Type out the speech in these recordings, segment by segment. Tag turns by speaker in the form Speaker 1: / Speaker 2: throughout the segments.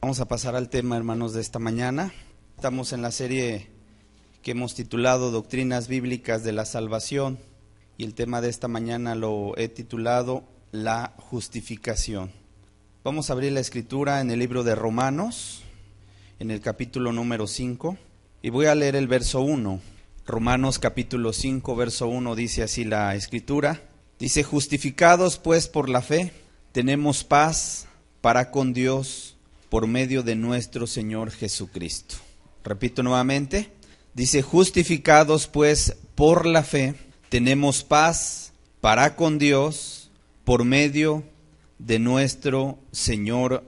Speaker 1: Vamos a pasar al tema, hermanos, de esta mañana. Estamos en la serie que hemos titulado Doctrinas Bíblicas de la Salvación, y el tema de esta mañana lo he titulado La Justificación. Vamos a abrir la escritura en el libro de Romanos, en el capítulo número 5, y voy a leer el verso 1. Romanos capítulo 5, verso 1, dice así la escritura. Dice: justificados pues por la fe, tenemos paz para con Dios por medio de nuestro Señor Jesucristo. Repito nuevamente, dice: justificados pues por la fe, tenemos paz para con Dios por medio de nuestro Señor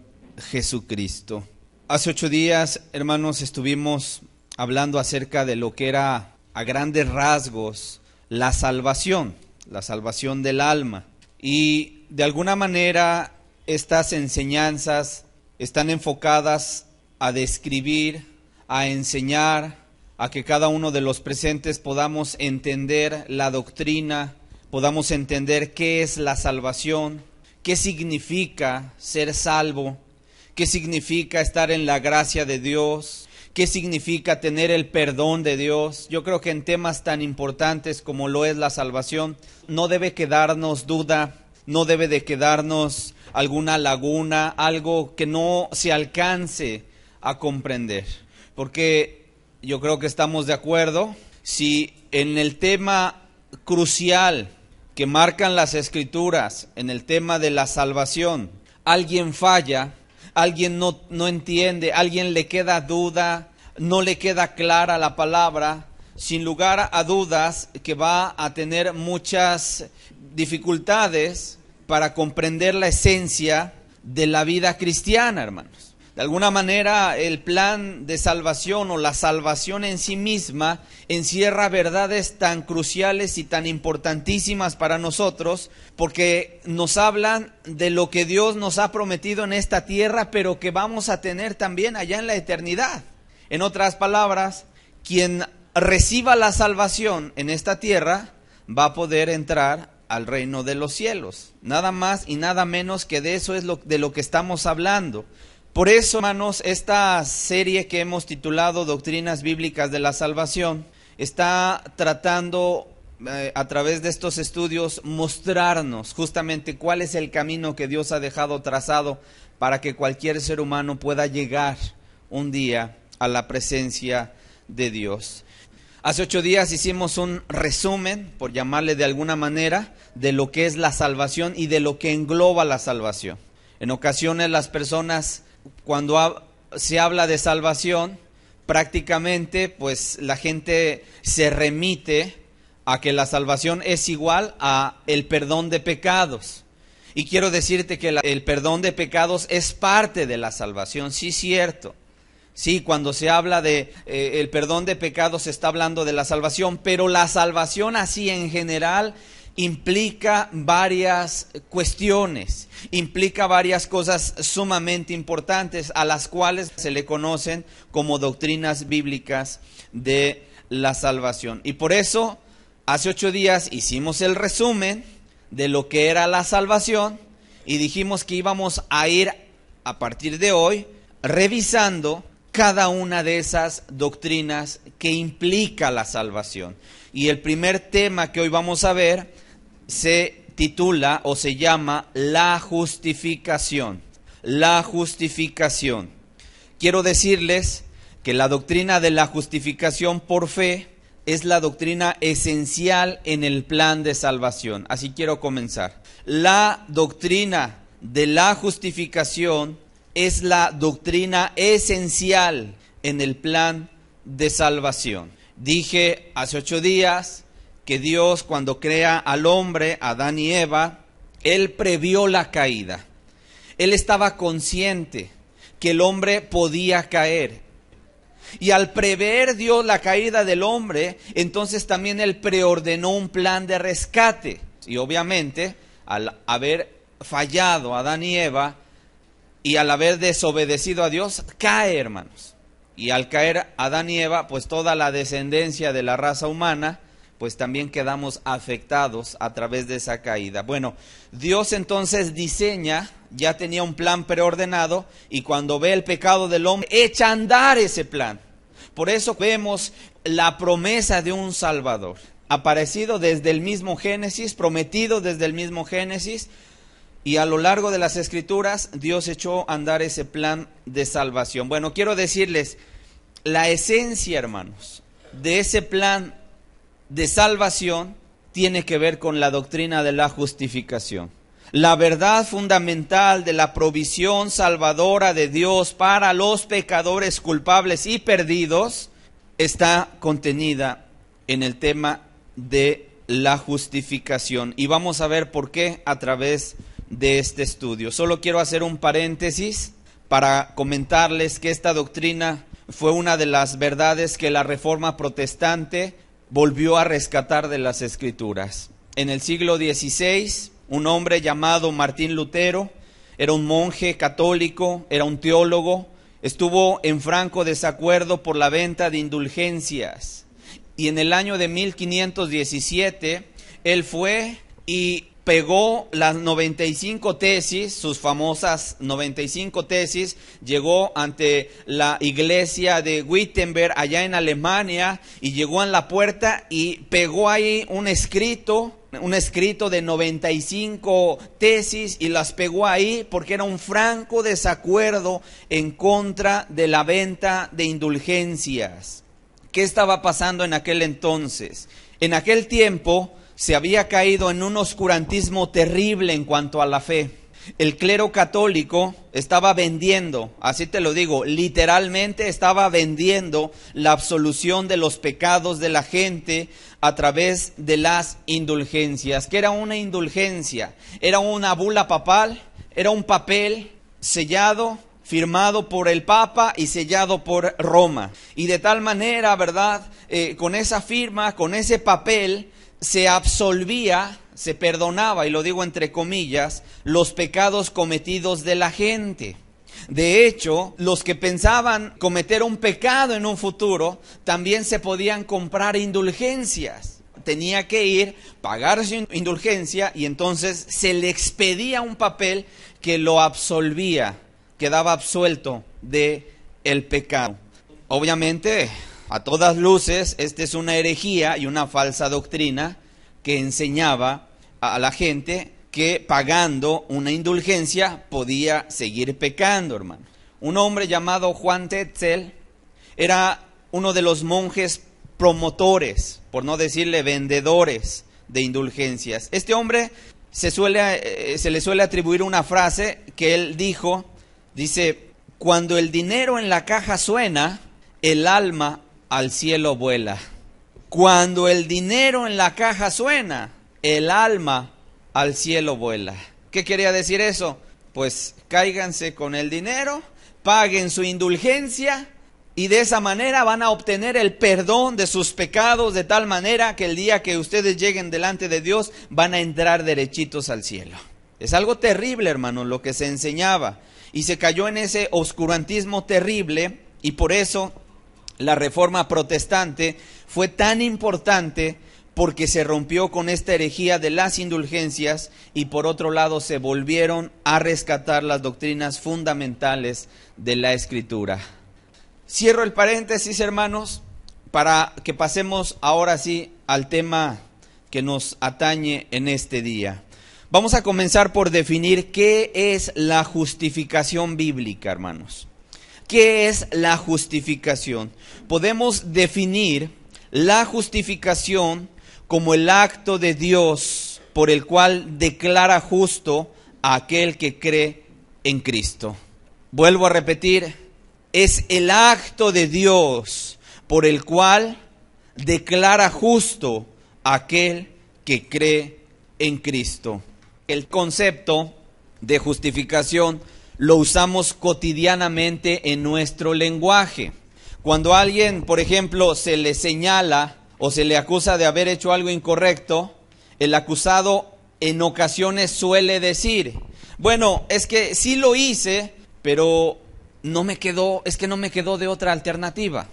Speaker 1: Jesucristo. Hace 8 días, hermanos, estuvimos hablando acerca de lo que era a grandes rasgos la salvación del alma. Y de alguna manera estas enseñanzas están enfocadas a describir, a enseñar, a que cada uno de los presentes podamos entender la doctrina, podamos entender qué es la salvación, qué significa ser salvo, qué significa estar en la gracia de Dios, qué significa tener el perdón de Dios. Yo creo que en temas tan importantes como lo es la salvación, no debe quedarnos duda, no debe de quedarnos alguna laguna, algo que no se alcance a comprender. Porque yo creo que estamos de acuerdo, si en el tema crucial que marcan las Escrituras, en el tema de la salvación, alguien falla, alguien no entiende, alguien le queda duda, no le queda clara la palabra, sin lugar a dudas que va a tener muchas dificultades para comprender la esencia de la vida cristiana, hermanos. De alguna manera, el plan de salvación o la salvación en sí misma encierra verdades tan cruciales y tan importantísimas para nosotros, porque nos hablan de lo que Dios nos ha prometido en esta tierra, pero que vamos a tener también allá en la eternidad. En otras palabras, quien reciba la salvación en esta tierra va a poder entrar al reino de los cielos. Nada más y nada menos que de eso es de lo que estamos hablando. Por eso, hermanos, esta serie que hemos titulado Doctrinas Bíblicas de la Salvación está tratando a través de estos estudios mostrarnos justamente cuál es el camino que Dios ha dejado trazado para que cualquier ser humano pueda llegar un día a la presencia de Dios. Hace 8 días hicimos un resumen, por llamarle de alguna manera, de lo que es la salvación y de lo que engloba la salvación. En ocasiones las personas, cuando se habla de salvación, prácticamente pues la gente se remite a que la salvación es igual a el perdón de pecados. Y quiero decirte que el perdón de pecados es parte de la salvación, sí, cierto. Sí, cuando se habla de el perdón de pecados se está hablando de la salvación, pero la salvación así en general implica varias cuestiones, implica varias cosas sumamente importantes a las cuales se le conocen como doctrinas bíblicas de la salvación. Y por eso, hace 8 días hicimos el resumen de lo que era la salvación y dijimos que íbamos a ir a partir de hoy revisando cada una de esas doctrinas que implica la salvación. Y el primer tema que hoy vamos a ver se titula o se llama la justificación. La justificación. Quiero decirles que la doctrina de la justificación por fe es la doctrina esencial en el plan de salvación. Así quiero comenzar. La doctrina de la justificación es la doctrina esencial en el plan de salvación. Dije hace 8 días que Dios, cuando crea al hombre, Adán y Eva, Él previó la caída. Él estaba consciente que el hombre podía caer. Y al prever Dios la caída del hombre, entonces también Él preordenó un plan de rescate. Y obviamente, al haber fallado Adán y Eva, y al haber desobedecido a Dios, cae, hermanos. Y al caer Adán y Eva, pues toda la descendencia de la raza humana, pues también quedamos afectados a través de esa caída. Bueno, Dios entonces diseña, ya tenía un plan preordenado, y cuando ve el pecado del hombre, echa a andar ese plan. Por eso vemos la promesa de un Salvador, aparecido desde el mismo Génesis, prometido desde el mismo Génesis, y a lo largo de las Escrituras, Dios echó a andar ese plan de salvación. Bueno, quiero decirles, la esencia, hermanos, de ese plan de salvación tiene que ver con la doctrina de la justificación. La verdad fundamental de la provisión salvadora de Dios para los pecadores culpables y perdidos está contenida en el tema de la justificación. Y vamos a ver por qué a través de este estudio. Solo quiero hacer un paréntesis para comentarles que esta doctrina fue una de las verdades que la Reforma Protestante volvió a rescatar de las Escrituras. En el siglo XVI, un hombre llamado Martín Lutero, era un monje católico, era un teólogo, estuvo en franco desacuerdo por la venta de indulgencias. Y en el año de 1517, él fue y pegó las 95 tesis, sus famosas 95 tesis, llegó ante la iglesia de Wittenberg allá en Alemania y llegó en la puerta y pegó ahí un escrito de 95 tesis y las pegó ahí porque era un franco desacuerdo en contra de la venta de indulgencias. ¿Qué estaba pasando en aquel entonces? En aquel tiempo se había caído en un oscurantismo terrible en cuanto a la fe. El clero católico estaba vendiendo, así te lo digo, literalmente estaba vendiendo la absolución de los pecados de la gente a través de las indulgencias. ¿Qué era una indulgencia? Era una bula papal, era un papel sellado, firmado por el Papa y sellado por Roma. Y de tal manera, ¿verdad? Con esa firma, con ese papel, se absolvía, se perdonaba, y lo digo entre comillas, los pecados cometidos de la gente. De hecho, los que pensaban cometer un pecado en un futuro, también se podían comprar indulgencias. Tenía que ir, pagar su indulgencia, y entonces se le expedía un papel que lo absolvía, quedaba absuelto de el pecado. Obviamente, a todas luces, esta es una herejía y una falsa doctrina que enseñaba a la gente que pagando una indulgencia podía seguir pecando, hermano. Un hombre llamado Juan Tetzel era uno de los monjes promotores, por no decirle vendedores de indulgencias. Este hombre se le suele atribuir una frase que él dice: cuando el dinero en la caja suena, el alma al cielo vuela. Cuando el dinero en la caja suena, el alma al cielo vuela. ¿Qué quería decir eso? Pues cáiganse con el dinero, paguen su indulgencia y de esa manera van a obtener el perdón de sus pecados, de tal manera que el día que ustedes lleguen delante de Dios van a entrar derechitos al cielo. Es algo terrible, hermano, lo que se enseñaba, y se cayó en ese oscurantismo terrible, y por eso la Reforma Protestante fue tan importante, porque se rompió con esta herejía de las indulgencias y por otro lado se volvieron a rescatar las doctrinas fundamentales de la Escritura. Cierro el paréntesis, hermanos, para que pasemos ahora sí al tema que nos atañe en este día. Vamos a comenzar por definir qué es la justificación bíblica, hermanos. ¿Qué es la justificación? Podemos definir la justificación como el acto de Dios por el cual declara justo a aquel que cree en Cristo. Vuelvo a repetir, es el acto de Dios por el cual declara justo a aquel que cree en Cristo. El concepto de justificación lo usamos cotidianamente en nuestro lenguaje. Cuando a alguien, por ejemplo, se le señala o se le acusa de haber hecho algo incorrecto, el acusado en ocasiones suele decir: bueno, es que sí lo hice, pero no me quedó de otra alternativa.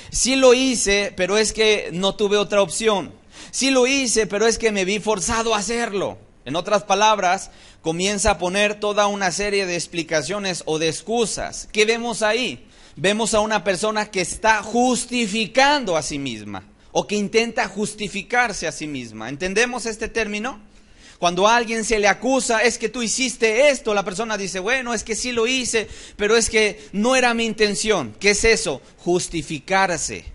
Speaker 1: Sí lo hice, pero es que no tuve otra opción. Sí lo hice, pero es que me vi forzado a hacerlo. En otras palabras, comienza a poner toda una serie de explicaciones o de excusas. ¿Qué vemos ahí? Vemos a una persona que está justificando a sí misma o que intenta justificarse a sí misma. ¿Entendemos este término? Cuando a alguien se le acusa, es que tú hiciste esto, la persona dice, bueno, es que sí lo hice, pero es que no era mi intención. ¿Qué es eso? Justificarse.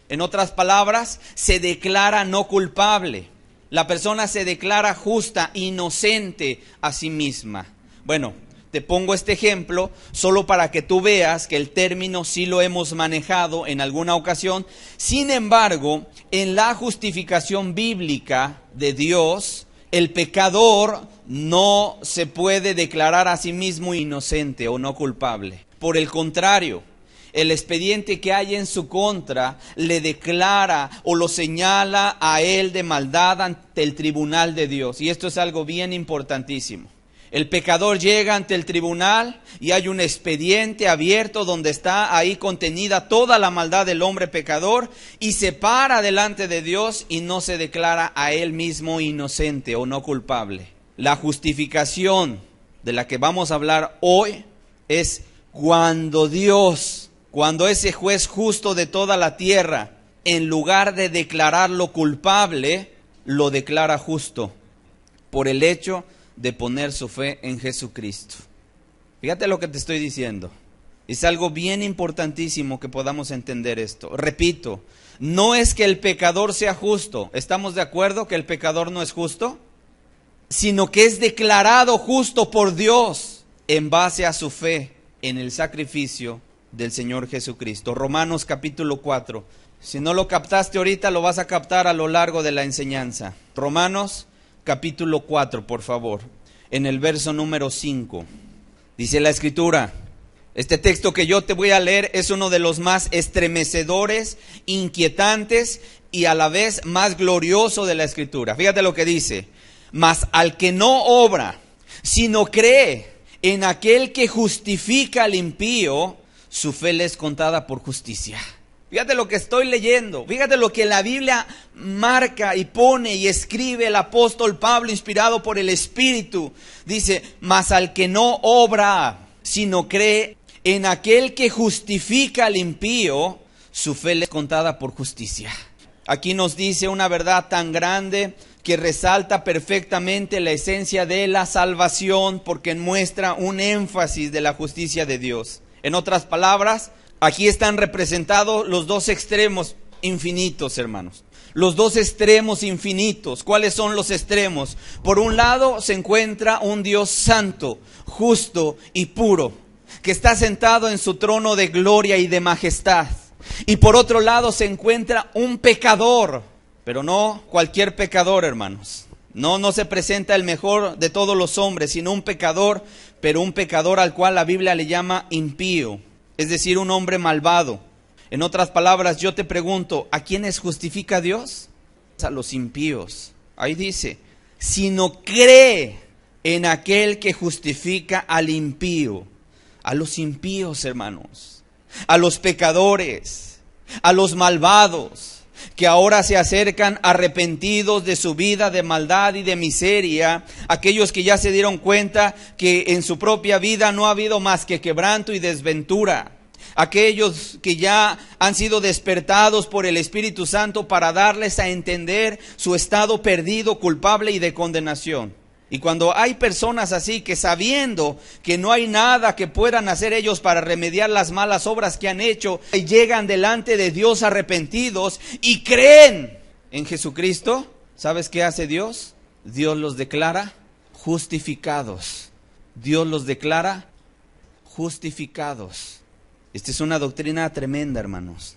Speaker 1: En otras palabras, se declara no culpable. La persona se declara justa, inocente a sí misma. Bueno, te pongo este ejemplo solo para que tú veas que el término sí lo hemos manejado en alguna ocasión. Sin embargo, en la justificación bíblica de Dios, el pecador no se puede declarar a sí mismo inocente o no culpable. Por el contrario, el expediente que hay en su contra le declara o lo señala a él de maldad ante el tribunal de Dios. Y esto es algo bien importantísimo. El pecador llega ante el tribunal y hay un expediente abierto donde está ahí contenida toda la maldad del hombre pecador y se para delante de Dios y no se declara a él mismo inocente o no culpable. La justificación de la que vamos a hablar hoy es cuando Dios, cuando ese juez justo de toda la tierra, en lugar de declararlo culpable, lo declara justo por el hecho de poner su fe en Jesucristo. Fíjate lo que te estoy diciendo. Es algo bien importantísimo que podamos entender esto. Repito, no es que el pecador sea justo. ¿Estamos de acuerdo que el pecador no es justo? Sino que es declarado justo por Dios en base a su fe en el sacrificio del Señor Jesucristo. Romanos capítulo 4. Si no lo captaste ahorita, lo vas a captar a lo largo de la enseñanza. Romanos capítulo 4, por favor, en el verso número 5. Dice la Escritura, este texto que yo te voy a leer es uno de los más estremecedores, inquietantes y a la vez más glorioso de la Escritura. Fíjate lo que dice, mas al que no obra, sino cree en aquel que justifica al impío, su fe le es contada por justicia. Fíjate lo que estoy leyendo, fíjate lo que la Biblia marca y pone y escribe el apóstol Pablo inspirado por el Espíritu. Dice, mas al que no obra, sino cree en aquel que justifica al impío, su fe le es contada por justicia. Aquí nos dice una verdad tan grande que resalta perfectamente la esencia de la salvación porque muestra un énfasis de la justicia de Dios. En otras palabras, aquí están representados los dos extremos infinitos, hermanos. Los dos extremos infinitos. ¿Cuáles son los extremos? Por un lado se encuentra un Dios santo, justo y puro, que está sentado en su trono de gloria y de majestad. Y por otro lado se encuentra un pecador, pero no cualquier pecador, hermanos. No se presenta el mejor de todos los hombres, sino un pecador, pero un pecador al cual la Biblia le llama impío. Es decir, un hombre malvado. En otras palabras, yo te pregunto, ¿a quiénes justifica Dios? A los impíos. Ahí dice, sino cree en aquel que justifica al impío. A los impíos, hermanos. A los pecadores. A los malvados. Que ahora se acercan arrepentidos de su vida de maldad y de miseria, aquellos que ya se dieron cuenta que en su propia vida no ha habido más que quebranto y desventura, aquellos que ya han sido despertados por el Espíritu Santo para darles a entender su estado perdido, culpable y de condenación. Y cuando hay personas así que sabiendo que no hay nada que puedan hacer ellos para remediar las malas obras que han hecho, y llegan delante de Dios arrepentidos y creen en Jesucristo, ¿sabes qué hace Dios? Dios los declara justificados. Dios los declara justificados. Esta es una doctrina tremenda, hermanos.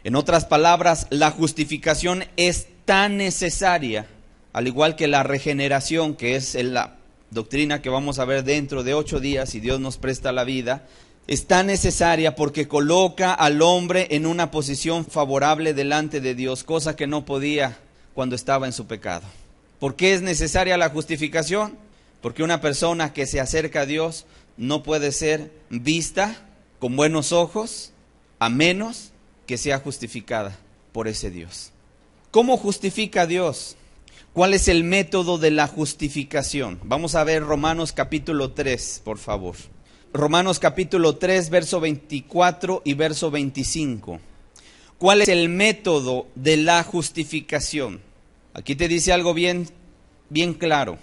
Speaker 1: En otras palabras, la justificación es tan necesaria, al igual que la regeneración, que es la doctrina que vamos a ver dentro de 8 días, si Dios nos presta la vida, es tan necesaria porque coloca al hombre en una posición favorable delante de Dios, cosa que no podía cuando estaba en su pecado. ¿Por qué es necesaria la justificación? Porque una persona que se acerca a Dios no puede ser vista con buenos ojos, a menos que sea justificada por ese Dios. ¿Cómo justifica Dios? ¿Cuál es el método de la justificación? Vamos a ver Romanos capítulo 3, por favor. Romanos capítulo 3, verso 24 y verso 25. ¿Cuál es el método de la justificación? Aquí te dice algo bien claro.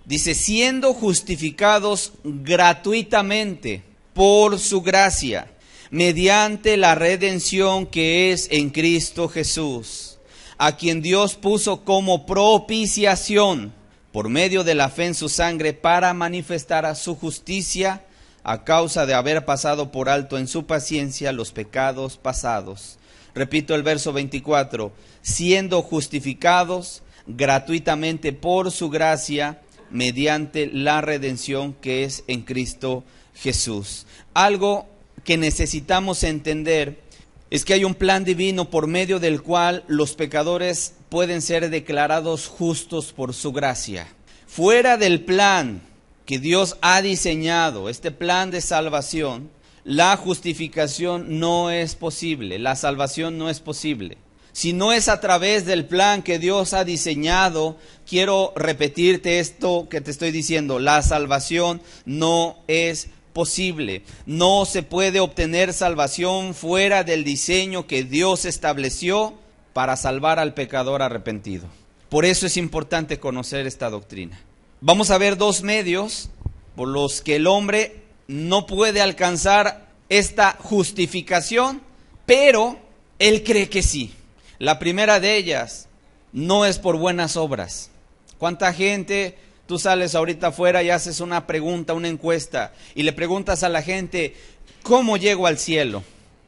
Speaker 1: Dice, siendo justificados gratuitamente por su gracia, mediante la redención que es en Cristo Jesús, a quien Dios puso como propiciación por medio de la fe en su sangre para manifestar a su justicia a causa de haber pasado por alto en su paciencia los pecados pasados. Repito el verso 24, siendo justificados gratuitamente por su gracia mediante la redención que es en Cristo Jesús. Algo que necesitamos entender es que hay un plan divino por medio del cual los pecadores pueden ser declarados justos por su gracia. Fuera del plan que Dios ha diseñado, este plan de salvación, la justificación no es posible, la salvación no es posible. Si no es a través del plan que Dios ha diseñado, quiero repetirte esto que te estoy diciendo, la salvación no es posible. No se puede obtener salvación fuera del diseño que Dios estableció para salvar al pecador arrepentido. Por eso es importante conocer esta doctrina. Vamos a ver dos medios por los que el hombre no puede alcanzar esta justificación, pero él cree que sí. La primera de ellas no es por buenas obras. ¿Cuánta gente, tú sales ahorita afuera y haces una pregunta, una encuesta, y le preguntas a la gente, ¿cómo llego al cielo?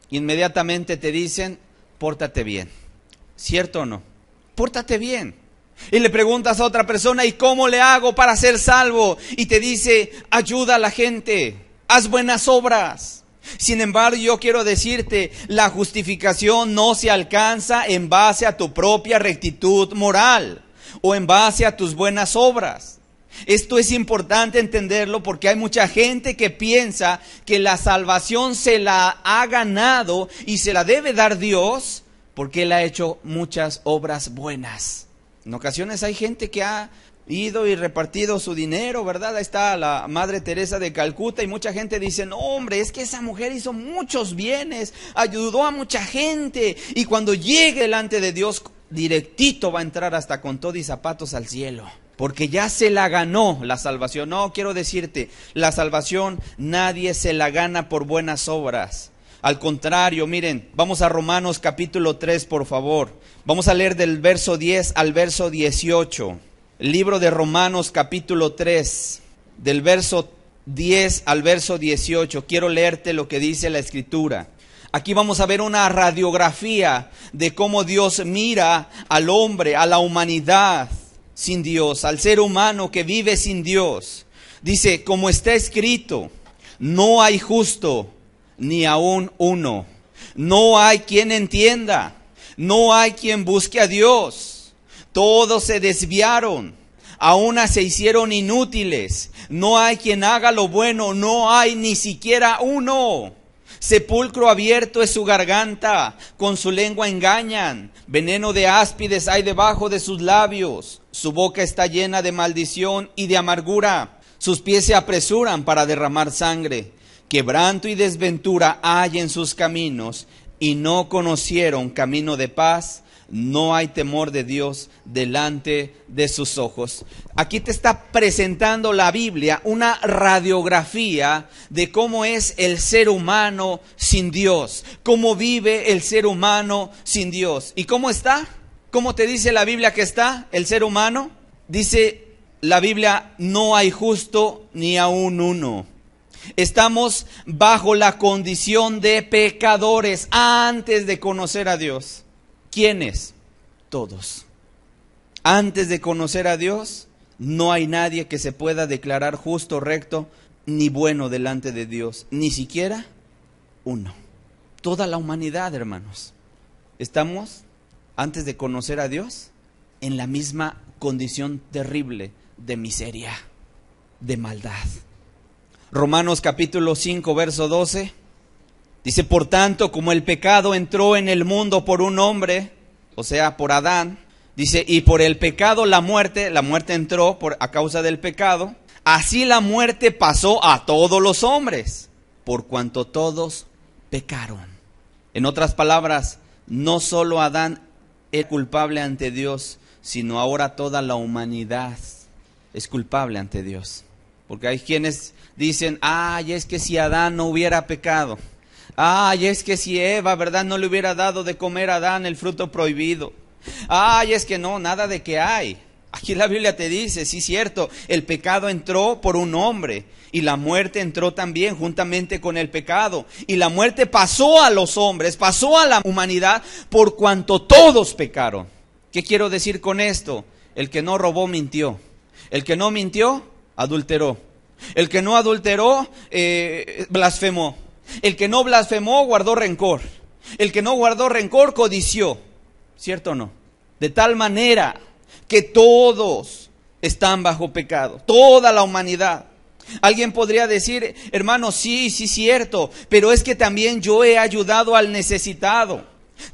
Speaker 1: Inmediatamente te dicen, pórtate bien. ¿Cierto o no? Pórtate bien. Y le preguntas a otra persona, ¿y cómo le hago para ser salvo? Y te dice, ayuda a la gente, haz buenas obras. Sin embargo, yo quiero decirte, la justificación no se alcanza en base a tu propia rectitud moral o en base a tus buenas obras. Esto es importante entenderlo porque hay mucha gente que piensa que la salvación se la ha ganado y se la debe dar Dios porque Él ha hecho muchas obras buenas. En ocasiones hay gente que ha ido y repartido su dinero, ¿verdad? Ahí está la Madre Teresa de Calcuta y mucha gente dice, no hombre, es que esa mujer hizo muchos bienes, ayudó a mucha gente y cuando llegue delante de Dios, directito va a entrar hasta con todo y zapatos al cielo, porque ya se la ganó la salvación. No, quiero decirte, la salvación nadie se la gana por buenas obras. Al contrario, miren, vamos a Romanos capítulo 3, por favor. Vamos a leer del verso 10 al verso 18. El libro de Romanos capítulo 3, del verso 10 al verso 18. Quiero leerte lo que dice la Escritura. Aquí vamos a ver una radiografía de cómo Dios mira al hombre, a la humanidad sin Dios, al ser humano que vive sin Dios. Dice, como está escrito, no hay justo, ni aún uno. No hay quien entienda, no hay quien busque a Dios. Todos se desviaron, a una se hicieron inútiles. No hay quien haga lo bueno, no hay ni siquiera uno. Sepulcro abierto es su garganta, con su lengua engañan. Veneno de áspides hay debajo de sus labios. Su boca está llena de maldición y de amargura. Sus pies se apresuran para derramar sangre. Quebranto y desventura hay en sus caminos, y no conocieron camino de paz. No hay temor de Dios delante de sus ojos. Aquí te está presentando la Biblia una radiografía de cómo es el ser humano sin Dios, cómo vive el ser humano sin Dios. ¿Y cómo está? ¿Cómo te dice la Biblia que está el ser humano? Dice la Biblia, no hay justo ni aún uno. Estamos bajo la condición de pecadores antes de conocer a Dios. ¿Quiénes? Todos. Antes de conocer a Dios, no hay nadie que se pueda declarar justo, recto, ni bueno delante de Dios. Ni siquiera uno. Toda la humanidad, hermanos. Estamos, antes de conocer a Dios, en la misma condición terrible de miseria, de maldad. Romanos capítulo 5, verso 12. Dice, por tanto, como el pecado entró en el mundo por un hombre, o sea, por Adán, dice, y por el pecado la muerte entró a causa del pecado, así la muerte pasó a todos los hombres, por cuanto todos pecaron. En otras palabras, no solo Adán es culpable ante Dios, sino ahora toda la humanidad es culpable ante Dios. Porque hay quienes dicen, ay, es que si Adán no hubiera pecado, ay, es que si Eva, ¿verdad?, no le hubiera dado de comer a Adán el fruto prohibido. Ay, es que no, nada de que hay. Aquí la Biblia te dice, sí, cierto, el pecado entró por un hombre y la muerte entró también juntamente con el pecado. Y la muerte pasó a los hombres, pasó a la humanidad por cuanto todos pecaron. ¿Qué quiero decir con esto? El que no robó, mintió. El que no mintió, adulteró. El que no adulteró, blasfemó. El que no blasfemó, guardó rencor. El que no guardó rencor, codició. ¿Cierto o no? De tal manera que todos están bajo pecado, toda la humanidad. Alguien podría decir, hermano, sí, cierto, pero es que también yo he ayudado al necesitado.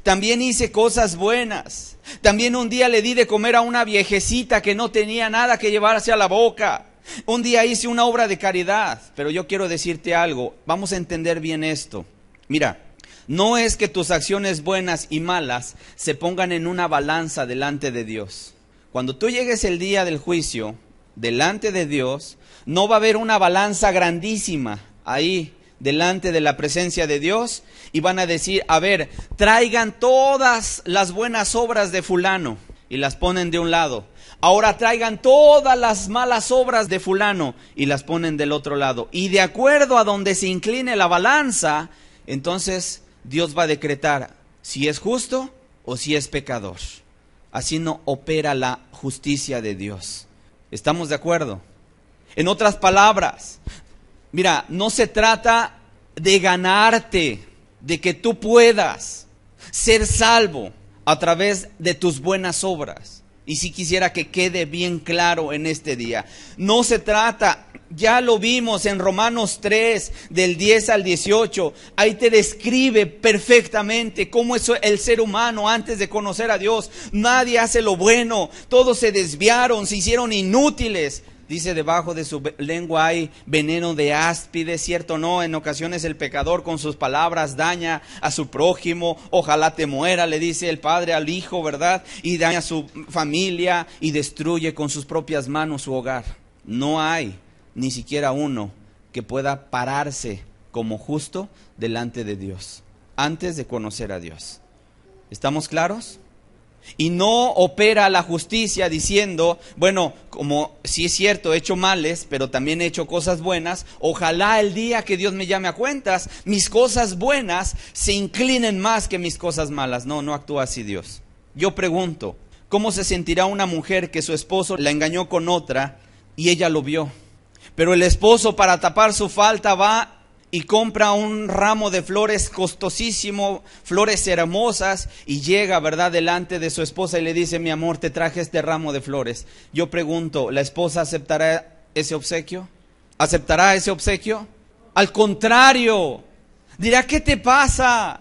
Speaker 1: También hice cosas buenas. También un día le di de comer a una viejecita que no tenía nada que llevarse a la boca. Un día hice una obra de caridad. Pero yo quiero decirte algo, vamos a entender bien esto. Mira, no es que tus acciones buenas y malas se pongan en una balanza delante de Dios. Cuando tú llegues el día del juicio, delante de Dios, no va a haber una balanza grandísima ahí delante de la presencia de Dios y van a decir, a ver, traigan todas las buenas obras de fulano y las ponen de un lado. Ahora traigan todas las malas obras de fulano y las ponen del otro lado. Y de acuerdo a donde se incline la balanza, entonces Dios va a decretar si es justo o si es pecador. Así no opera la justicia de Dios. ¿Estamos de acuerdo? En otras palabras, mira, no se trata de ganarte, de que tú puedas ser salvo a través de tus buenas obras. Y si quisiera que quede bien claro en este día, no se trata, ya lo vimos en Romanos 3, del 10 al 18, ahí te describe perfectamente cómo es el ser humano antes de conocer a Dios. Nadie hace lo bueno, todos se desviaron, se hicieron inútiles. Dice, debajo de su lengua hay veneno de áspide, ¿cierto o no? En ocasiones el pecador con sus palabras daña a su prójimo. Ojalá te muera, le dice el padre al hijo, ¿verdad? Y daña a su familia y destruye con sus propias manos su hogar. No hay ni siquiera uno que pueda pararse como justo delante de Dios, antes de conocer a Dios. ¿Estamos claros? Y no opera la justicia diciendo, bueno, como sí es cierto, he hecho males, pero también he hecho cosas buenas. Ojalá el día que Dios me llame a cuentas, mis cosas buenas se inclinen más que mis cosas malas. No actúa así Dios. Yo pregunto, ¿cómo se sentirá una mujer que su esposo la engañó con otra y ella lo vio? Pero el esposo, para tapar su falta, va y compra un ramo de flores costosísimo, flores hermosas, y llega, ¿verdad?, delante de su esposa y le dice, mi amor, te traje este ramo de flores. Yo pregunto, ¿la esposa aceptará ese obsequio? ¿Aceptará ese obsequio? Al contrario, dirá, ¿qué te pasa?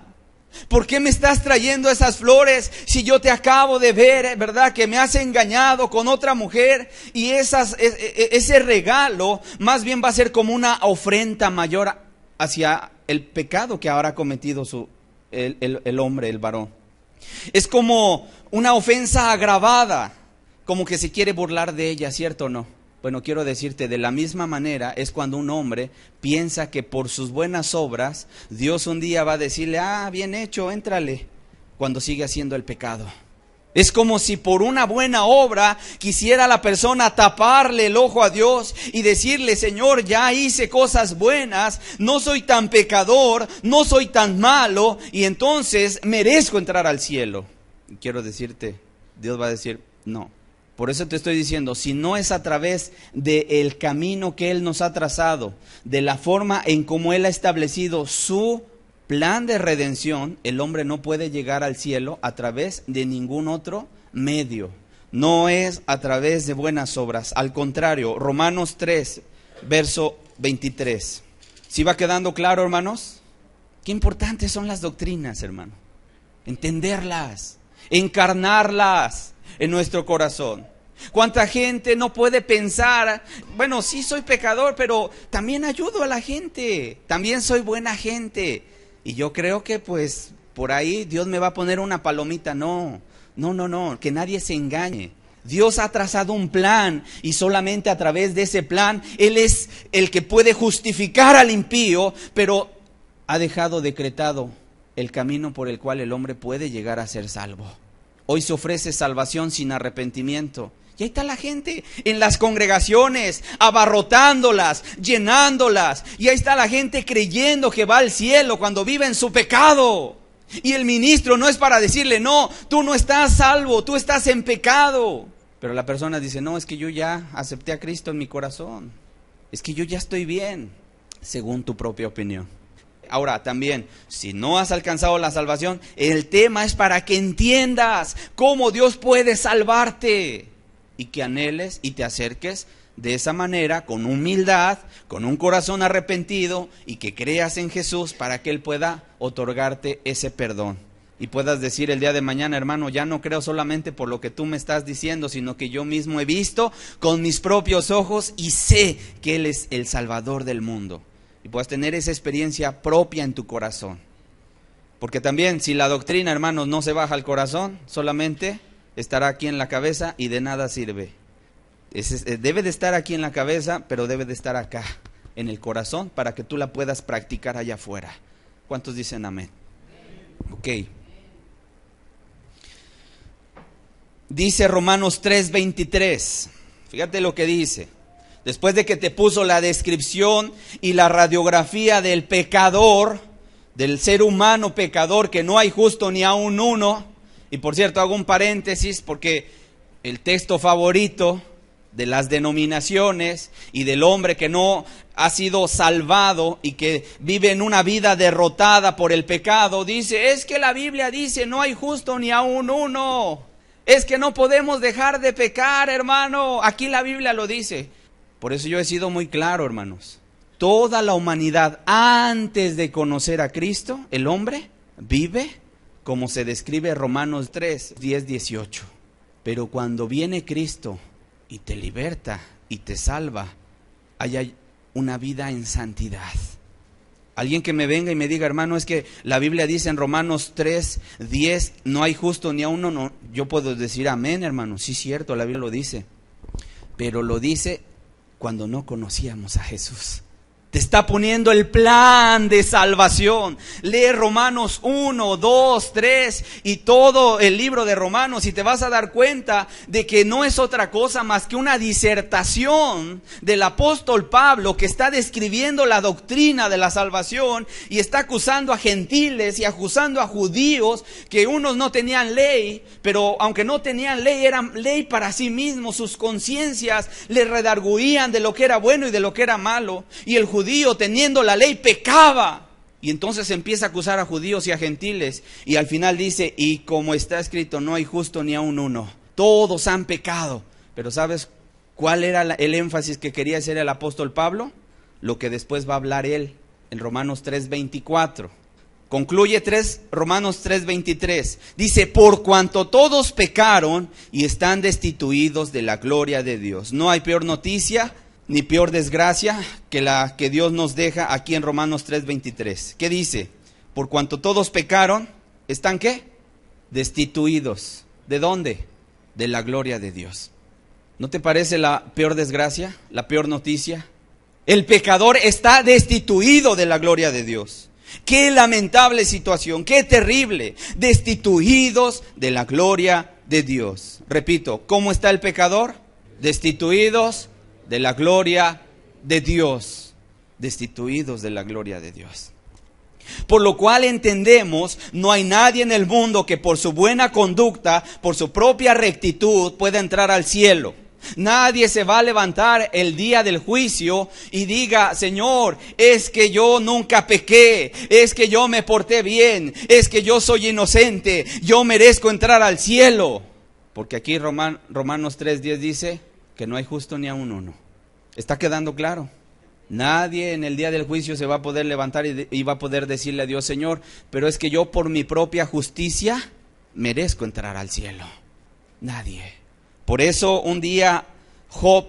Speaker 1: ¿Por qué me estás trayendo esas flores si yo te acabo de ver, verdad, que me has engañado con otra mujer? Y ese regalo más bien va a ser como una ofrenda mayor hacia el pecado que ahora ha cometido el hombre, el varón. Es como una ofensa agravada, como que se quiere burlar de ella, ¿cierto o no? Bueno, quiero decirte, de la misma manera es cuando un hombre piensa que por sus buenas obras Dios un día va a decirle, bien hecho, éntrale, cuando sigue haciendo el pecado. Es como si por una buena obra quisiera la persona taparle el ojo a Dios y decirle, Señor, ya hice cosas buenas, no soy tan pecador, no soy tan malo, y entonces merezco entrar al cielo. Y quiero decirte, Dios va a decir, no. Por eso te estoy diciendo, si no es a través del camino que Él nos ha trazado, de la forma en cómo Él ha establecido su plan de redención, el hombre no puede llegar al cielo a través de ningún otro medio. No es a través de buenas obras. Al contrario, Romanos 3, verso 23. ¿Sí va quedando claro, hermanos? Qué importantes son las doctrinas, hermano. Entenderlas, encarnarlas en nuestro corazón. ¿Cuánta gente no puede pensar, bueno, sí soy pecador, pero también ayudo a la gente, también soy buena gente? Y yo creo que pues por ahí Dios me va a poner una palomita. No, que nadie se engañe. Dios ha trazado un plan y solamente a través de ese plan Él es el que puede justificar al impío, pero ha dejado decretado el camino por el cual el hombre puede llegar a ser salvo. Hoy se ofrece salvación sin arrepentimiento. Y ahí está la gente en las congregaciones, abarrotándolas, llenándolas. Y ahí está la gente creyendo que va al cielo cuando vive en su pecado. Y el ministro no es para decirle, no, tú no estás salvo, tú estás en pecado. Pero la persona dice, no, es que yo ya acepté a Cristo en mi corazón. Es que yo ya estoy bien, según tu propia opinión. Ahora también, si no has alcanzado la salvación, el tema es para que entiendas cómo Dios puede salvarte. Y que anheles y te acerques de esa manera, con humildad, con un corazón arrepentido, y que creas en Jesús para que Él pueda otorgarte ese perdón. Y puedas decir el día de mañana, hermano, ya no creo solamente por lo que tú me estás diciendo, sino que yo mismo he visto con mis propios ojos y sé que Él es el Salvador del mundo. Y puedas tener esa experiencia propia en tu corazón. Porque también si la doctrina, hermanos, no se baja al corazón, solamente estará aquí en la cabeza y de nada sirve. Debe de estar aquí en la cabeza, pero debe de estar acá, en el corazón, para que tú la puedas practicar allá afuera. ¿Cuántos dicen amén? Ok. Dice Romanos 3:23. Fíjate lo que dice. Después de que te puso la descripción y la radiografía del pecador, del ser humano pecador, que no hay justo ni aun uno. Y por cierto, hago un paréntesis porque el texto favorito de las denominaciones y del hombre que no ha sido salvado y que vive en una vida derrotada por el pecado, dice, es que la Biblia dice, no hay justo ni aun uno. Es que no podemos dejar de pecar, hermano. Aquí la Biblia lo dice. Por eso yo he sido muy claro, hermanos. Toda la humanidad, antes de conocer a Cristo, el hombre vive como se describe en Romanos 3, 10, 18. Pero cuando viene Cristo y te liberta y te salva, hay una vida en santidad. Alguien que me venga y me diga, hermano, es que la Biblia dice en Romanos 3, 10, no hay justo ni a uno. No, yo puedo decir amén, hermano. Sí, cierto, la Biblia lo dice. Pero lo dice cuando no conocíamos a Jesús. Te está poniendo el plan de salvación. Lee Romanos 1, 2, 3 y todo el libro de Romanos y te vas a dar cuenta de que no es otra cosa más que una disertación del apóstol Pablo, que está describiendo la doctrina de la salvación y está acusando a gentiles y acusando a judíos que unos no tenían ley, pero aunque no tenían ley, eran ley para sí mismos. Sus conciencias les redarguían de lo que era bueno y de lo que era malo. Y el judío, teniendo la ley, pecaba. Y entonces empieza a acusar a judíos y a gentiles. Y al final dice, y como está escrito, no hay justo ni aun uno. Todos han pecado. Pero ¿sabes cuál era el énfasis que quería hacer el apóstol Pablo? Lo que después va a hablar él en Romanos 3:24. Concluye Romanos 3:23. Dice, por cuanto todos pecaron y están destituidos de la gloria de Dios. No hay peor noticia ni peor desgracia que la que Dios nos deja aquí en Romanos 3:23. ¿Qué dice? Por cuanto todos pecaron, ¿están qué? Destituidos. ¿De dónde? De la gloria de Dios. ¿No te parece la peor desgracia? ¿La peor noticia? El pecador está destituido de la gloria de Dios. Qué lamentable situación, qué terrible. Destituidos de la gloria de Dios. Repito, ¿cómo está el pecador? Destituidos de la gloria de Dios, destituidos de la gloria de Dios. Por lo cual entendemos, no hay nadie en el mundo que por su buena conducta, por su propia rectitud, pueda entrar al cielo. Nadie se va a levantar el día del juicio y diga, Señor, es que yo nunca pequé, es que yo me porté bien, es que yo soy inocente, yo merezco entrar al cielo. Porque aquí Romanos 3:10 dice que no hay justo ni aun uno. ¿Está quedando claro? Nadie en el día del juicio se va a poder levantar y va a poder decirle a Dios: Señor, pero es que yo por mi propia justicia merezco entrar al cielo. Nadie. Por eso un día Job,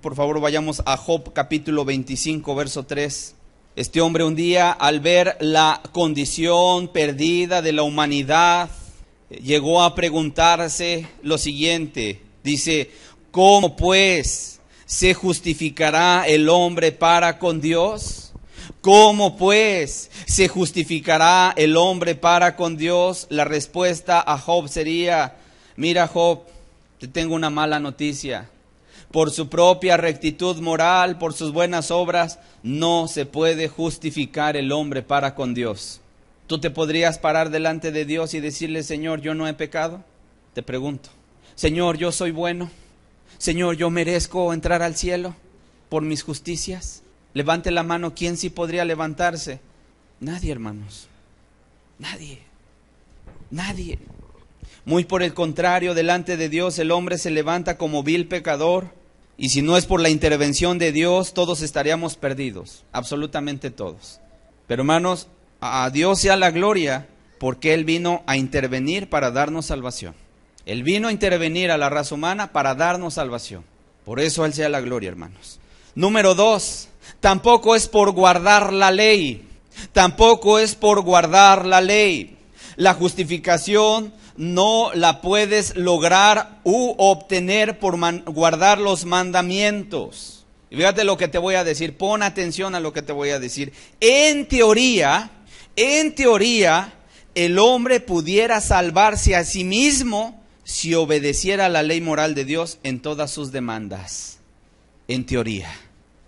Speaker 1: por favor vayamos a Job capítulo 25, verso 3. Este hombre un día, al ver la condición perdida de la humanidad, llegó a preguntarse lo siguiente. Dice: ¿cómo pues se justificará el hombre para con Dios? ¿Cómo pues se justificará el hombre para con Dios? La respuesta a Job sería: mira, Job, te tengo una mala noticia. Por su propia rectitud moral, por sus buenas obras, no se puede justificar el hombre para con Dios. ¿Tú te podrías parar delante de Dios y decirle: Señor, yo no he pecado? Te pregunto. Señor, yo soy bueno. Señor, yo merezco entrar al cielo por mis justicias. Levante la mano, ¿quién sí podría levantarse? Nadie, hermanos. Nadie. Nadie. Muy por el contrario, delante de Dios el hombre se levanta como vil pecador, y si no es por la intervención de Dios, todos estaríamos perdidos, absolutamente todos. Pero hermanos, a Dios sea la gloria, porque Él vino a intervenir para darnos salvación. Él vino a intervenir a la raza humana para darnos salvación. Por eso a Él sea la gloria, hermanos. Número 2, tampoco es por guardar la ley. Tampoco es por guardar la ley. La justificación no la puedes lograr u obtener por guardar los mandamientos. Y fíjate lo que te voy a decir, pon atención a lo que te voy a decir. En teoría, el hombre pudiera salvarse a sí mismo si obedeciera la ley moral de Dios en todas sus demandas. En teoría.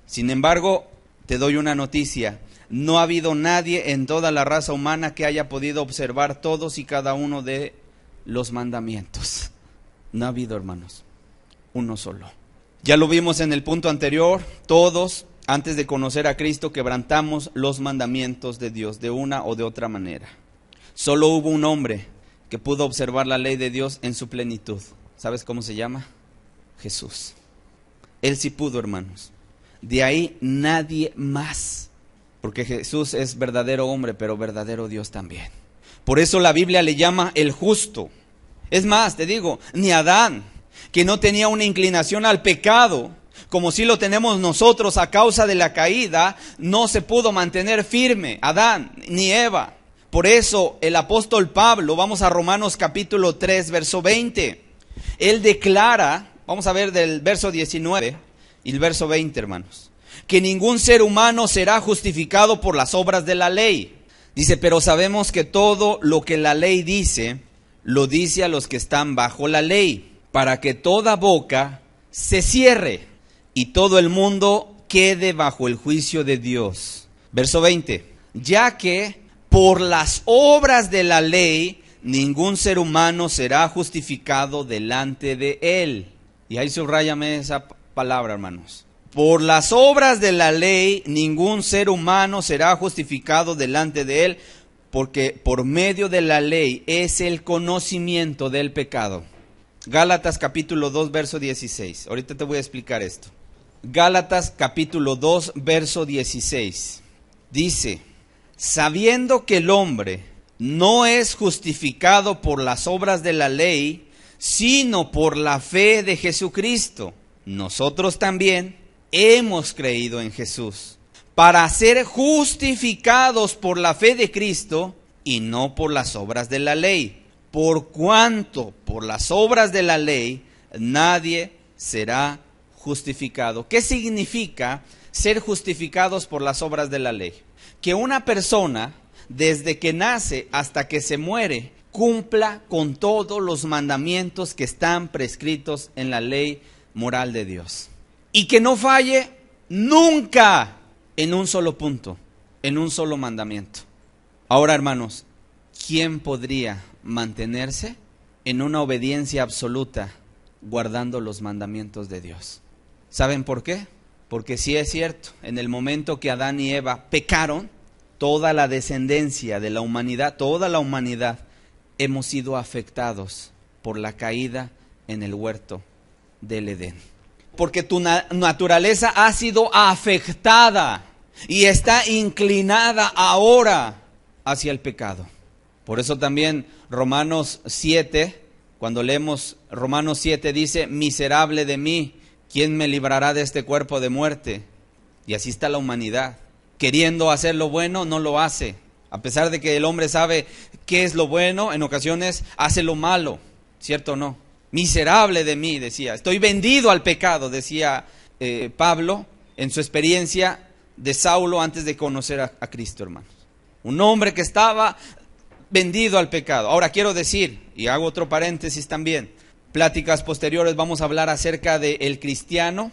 Speaker 1: Sin embargo, te doy una noticia. No ha habido nadie en toda la raza humana que haya podido observar todos y cada uno de los mandamientos. No ha habido, hermanos, uno solo. Ya lo vimos en el punto anterior. Todos, antes de conocer a Cristo, quebrantamos los mandamientos de Dios de una o de otra manera. Solo hubo un hombre que pudo observar la ley de Dios en su plenitud. ¿Sabes cómo se llama? Jesús. Él sí pudo, hermanos. De ahí nadie más. Porque Jesús es verdadero hombre, pero verdadero Dios también. Por eso la Biblia le llama el justo. Es más, te digo, ni Adán, que no tenía una inclinación al pecado, como si lo tenemos nosotros a causa de la caída, no se pudo mantener firme. Adán, ni Eva. Por eso el apóstol Pablo, vamos a Romanos capítulo 3, verso 20. Él declara, vamos a ver del verso 19 y el verso 20, hermanos, que ningún ser humano será justificado por las obras de la ley. Dice: pero sabemos que todo lo que la ley dice, lo dice a los que están bajo la ley, para que toda boca se cierre y todo el mundo quede bajo el juicio de Dios. Verso 20. Ya que por las obras de la ley, ningún ser humano será justificado delante de él. Y ahí subráyame esa palabra, hermanos. Por las obras de la ley, ningún ser humano será justificado delante de él, porque por medio de la ley es el conocimiento del pecado. Gálatas capítulo 2, verso 16. Ahorita te voy a explicar esto. Gálatas capítulo 2, verso 16. Dice: sabiendo que el hombre no es justificado por las obras de la ley, sino por la fe de Jesucristo, nosotros también hemos creído en Jesús, para ser justificados por la fe de Cristo y no por las obras de la ley. Por cuanto por las obras de la ley nadie será justificado. ¿Qué significa ser justificados por las obras de la ley? Que una persona, desde que nace hasta que se muere, cumpla con todos los mandamientos que están prescritos en la ley moral de Dios. Y que no falle nunca en un solo punto, en un solo mandamiento. Ahora, hermanos, ¿quién podría mantenerse en una obediencia absoluta guardando los mandamientos de Dios? ¿Saben por qué? Porque sí es cierto, en el momento que Adán y Eva pecaron, toda la descendencia de la humanidad, toda la humanidad, hemos sido afectados por la caída en el huerto del Edén. porque tu naturaleza ha sido afectada y está inclinada ahora hacia el pecado. Por eso también Romanos 7, cuando leemos Romanos 7 dice, miserable de mí, ¿quién me librará de este cuerpo de muerte? Y así está la humanidad. Queriendo hacer lo bueno, no lo hace. A pesar de que el hombre sabe qué es lo bueno, en ocasiones hace lo malo, ¿cierto o no? Miserable de mí, decía. Estoy vendido al pecado, decía Pablo en su experiencia de Saulo antes de conocer a Cristo, hermanos. Un hombre que estaba vendido al pecado. Ahora quiero decir, y hago otro paréntesis también, pláticas posteriores vamos a hablar acerca del cristiano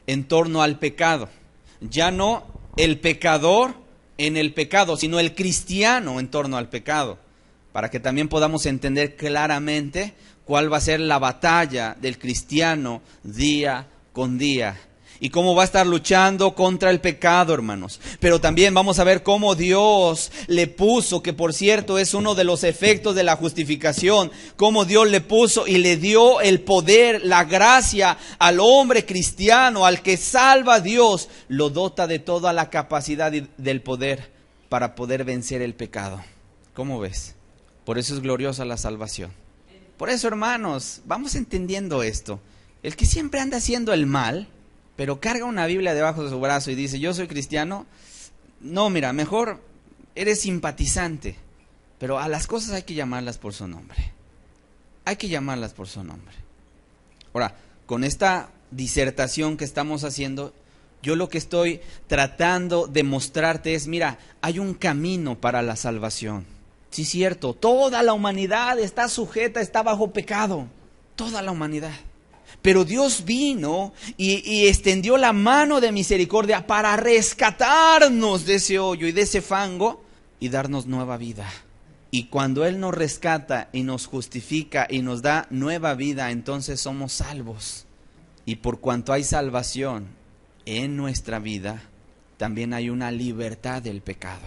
Speaker 1: en torno al pecado. Ya no el pecador en el pecado, sino el cristiano en torno al pecado, para que también podamos entender claramente cuál va a ser la batalla del cristiano día con día y cómo va a estar luchando contra el pecado, hermanos. Pero también vamos a ver cómo Dios le puso, que por cierto es uno de los efectos de la justificación, cómo Dios le puso y le dio el poder, la gracia al hombre cristiano, al que salva a Dios, lo dota de toda la capacidad del poder para poder vencer el pecado. ¿Cómo ves? Por eso es gloriosa la salvación. Por eso, hermanos, vamos entendiendo esto. El que siempre anda haciendo el mal, pero carga una Biblia debajo de su brazo y dice, yo soy cristiano. No, mira, mejor eres simpatizante, pero a las cosas hay que llamarlas por su nombre. Hay que llamarlas por su nombre. Ahora, con esta disertación que estamos haciendo, yo lo que estoy tratando de mostrarte es, mira, hay un camino para la salvación. Sí, cierto, toda la humanidad está sujeta, está bajo pecado. Toda la humanidad. Pero Dios vino y extendió la mano de misericordia para rescatarnos de ese hoyo y de ese fango y darnos nueva vida. Y cuando Él nos rescata y nos justifica y nos da nueva vida, entonces somos salvos. Y por cuanto hay salvación en nuestra vida, también hay una libertad del pecado.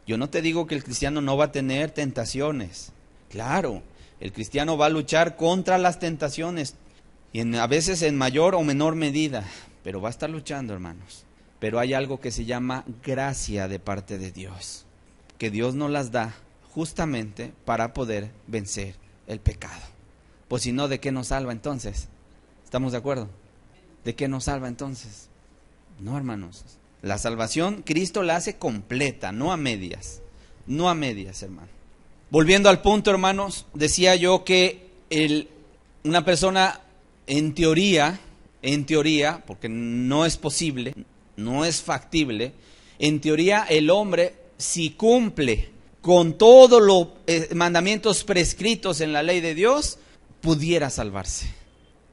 Speaker 1: Yo no te digo que el cristiano no va a tener tentaciones. Claro, el cristiano va a luchar contra las tentaciones. Y a veces en mayor o menor medida, pero va a estar luchando, hermanos. Pero hay algo que se llama gracia de parte de Dios, que Dios nos las da justamente para poder vencer el pecado. Pues si no, ¿de qué nos salva entonces? ¿Estamos de acuerdo? ¿De qué nos salva entonces? No, hermanos. La salvación Cristo la hace completa, no a medias. No a medias, hermano. Volviendo al punto, hermanos, decía yo que una persona... En teoría, porque no es posible, no es factible, en teoría el hombre, si cumple con todos los mandamientos prescritos en la ley de Dios, pudiera salvarse,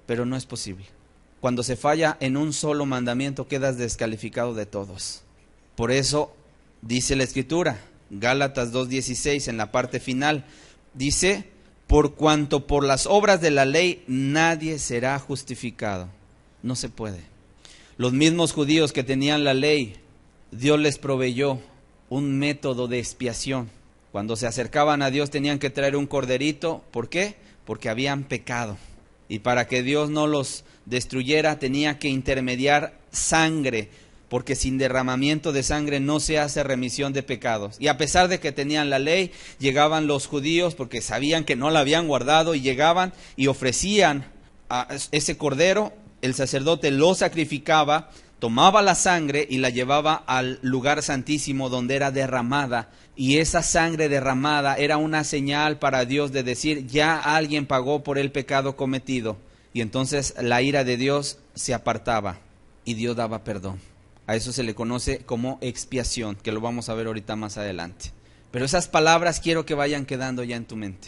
Speaker 1: pero no es posible. Cuando se falla en un solo mandamiento, quedas descalificado de todos. Por eso dice la Escritura, Gálatas 2:16, en la parte final, dice... Por cuanto por las obras de la ley nadie será justificado. No se puede. Los mismos judíos que tenían la ley, Dios les proveyó un método de expiación. Cuando se acercaban a Dios tenían que traer un corderito. ¿Por qué? Porque habían pecado. Y para que Dios no los destruyera tenía que intermediar sangre. Porque sin derramamiento de sangre no se hace remisión de pecados. Y a pesar de que tenían la ley, llegaban los judíos porque sabían que no la habían guardado y llegaban y ofrecían a ese cordero, el sacerdote lo sacrificaba, tomaba la sangre y la llevaba al lugar santísimo donde era derramada. Y esa sangre derramada era una señal para Dios de decir, ya alguien pagó por el pecado cometido. Y entonces la ira de Dios se apartaba y Dios daba perdón. A eso se le conoce como expiación, que lo vamos a ver ahorita más adelante. Pero esas palabras quiero que vayan quedando ya en tu mente.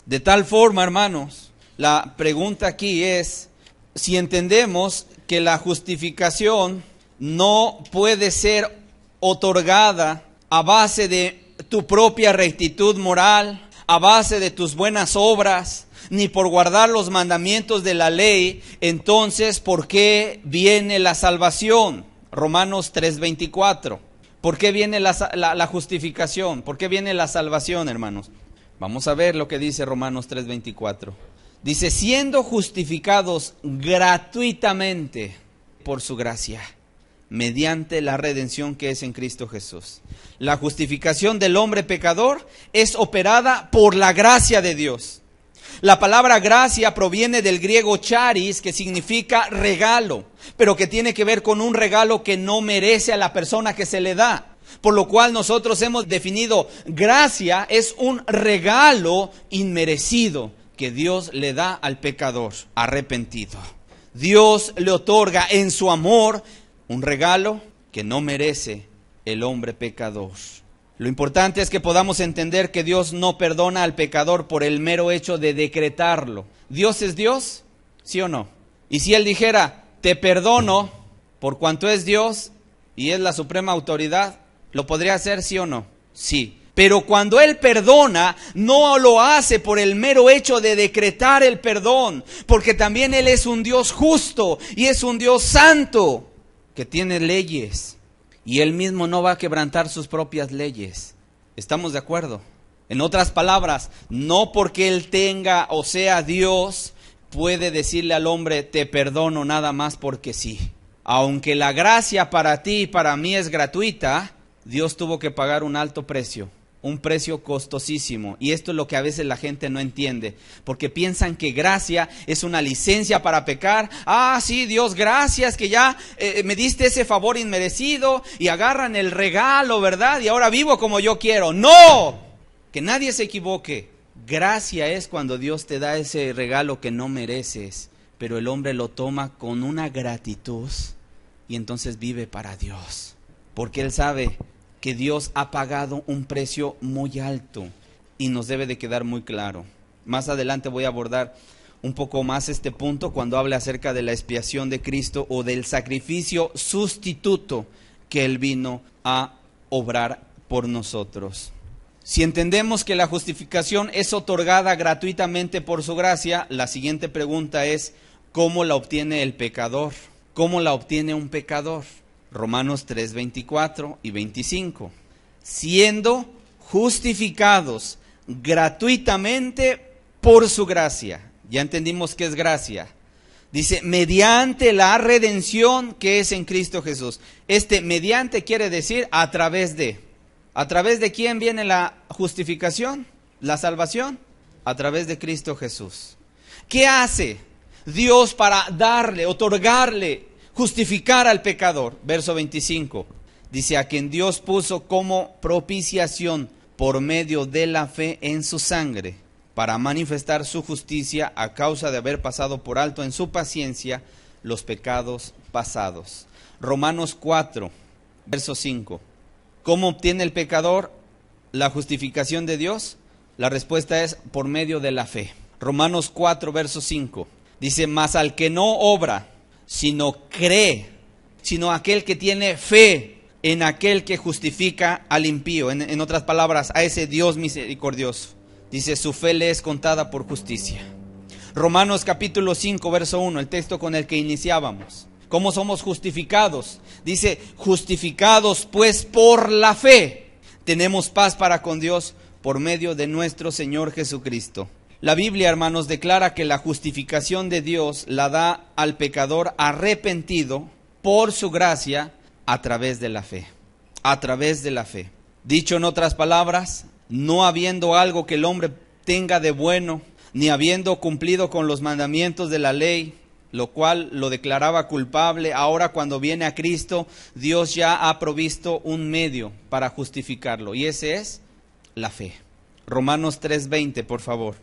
Speaker 1: De tal forma, hermanos, la pregunta aquí es, si entendemos que la justificación no puede ser otorgada a base de tu propia rectitud moral, a base de tus buenas obras, ni por guardar los mandamientos de la ley, entonces, ¿por qué viene la salvación? Romanos 3:24. ¿Por qué viene la justificación? ¿Por qué viene la salvación, hermanos? Vamos a ver lo que dice Romanos 3:24. Dice, siendo justificados gratuitamente por su gracia, mediante la redención que es en Cristo Jesús. La justificación del hombre pecador es operada por la gracia de Dios. La palabra gracia proviene del griego charis, que significa regalo, pero que tiene que ver con un regalo que no merece a la persona que se le da. Por lo cual nosotros hemos definido gracia es un regalo inmerecido que Dios le da al pecador arrepentido. Dios le otorga en su amor un regalo que no merece el hombre pecador. Lo importante es que podamos entender que Dios no perdona al pecador por el mero hecho de decretarlo. ¿Dios es Dios? ¿Sí o no? Y si Él dijera, te perdono por cuanto es Dios y es la suprema autoridad, ¿lo podría hacer, sí o no? Sí. Pero cuando Él perdona, no lo hace por el mero hecho de decretar el perdón, porque también Él es un Dios justo y es un Dios santo que tiene leyes. Y Él mismo no va a quebrantar sus propias leyes. ¿Estamos de acuerdo? En otras palabras, no porque Él tenga o sea Dios, puede decirle al hombre, te perdono nada más porque sí. Aunque la gracia para ti y para mí es gratuita, Dios tuvo que pagar un alto precio. Un precio costosísimo. Y esto es lo que a veces la gente no entiende, porque piensan que gracia es una licencia para pecar. Ah, sí, Dios, gracias que ya me diste ese favor inmerecido, y agarran el regalo, ¿verdad? Y ahora vivo como yo quiero. ¡No! Que nadie se equivoque. Gracia es cuando Dios te da ese regalo que no mereces, pero el hombre lo toma con una gratitud y entonces vive para Dios, porque Él sabe que Dios ha pagado un precio muy alto y nos debe de quedar muy claro. Más adelante voy a abordar un poco más este punto cuando hable acerca de la expiación de Cristo o del sacrificio sustituto que Él vino a obrar por nosotros. Si entendemos que la justificación es otorgada gratuitamente por su gracia, la siguiente pregunta es, ¿cómo la obtiene el pecador? ¿Cómo la obtiene un pecador? Romanos 3, 24 y 25. Siendo justificados gratuitamente por su gracia. Ya entendimos qué es gracia. Dice, mediante la redención que es en Cristo Jesús. Mediante quiere decir a través de. ¿A través de quién viene la justificación? ¿La salvación? A través de Cristo Jesús. ¿Qué hace Dios para otorgarle, justificar al pecador? Verso 25, dice, a quien Dios puso como propiciación por medio de la fe en su sangre, para manifestar su justicia a causa de haber pasado por alto en su paciencia los pecados pasados. Romanos 4, verso 5. ¿Cómo obtiene el pecador la justificación de Dios? La respuesta es por medio de la fe. Romanos 4, verso 5. Dice, mas al que no obra, sino cree, sino aquel que tiene fe en aquel que justifica al impío, en otras palabras, a ese Dios misericordioso. Dice, su fe le es contada por justicia. Romanos capítulo 5, verso 1, el texto con el que iniciábamos. ¿Cómo somos justificados? Dice, justificados pues por la fe, tenemos paz para con Dios por medio de nuestro Señor Jesucristo. La Biblia, hermanos, declara que la justificación de Dios la da al pecador arrepentido por su gracia a través de la fe. A través de la fe. Dicho en otras palabras, no habiendo algo que el hombre tenga de bueno, ni habiendo cumplido con los mandamientos de la ley, lo cual lo declaraba culpable, ahora cuando viene a Cristo, Dios ya ha provisto un medio para justificarlo, y ese es la fe. Romanos 3:20, por favor.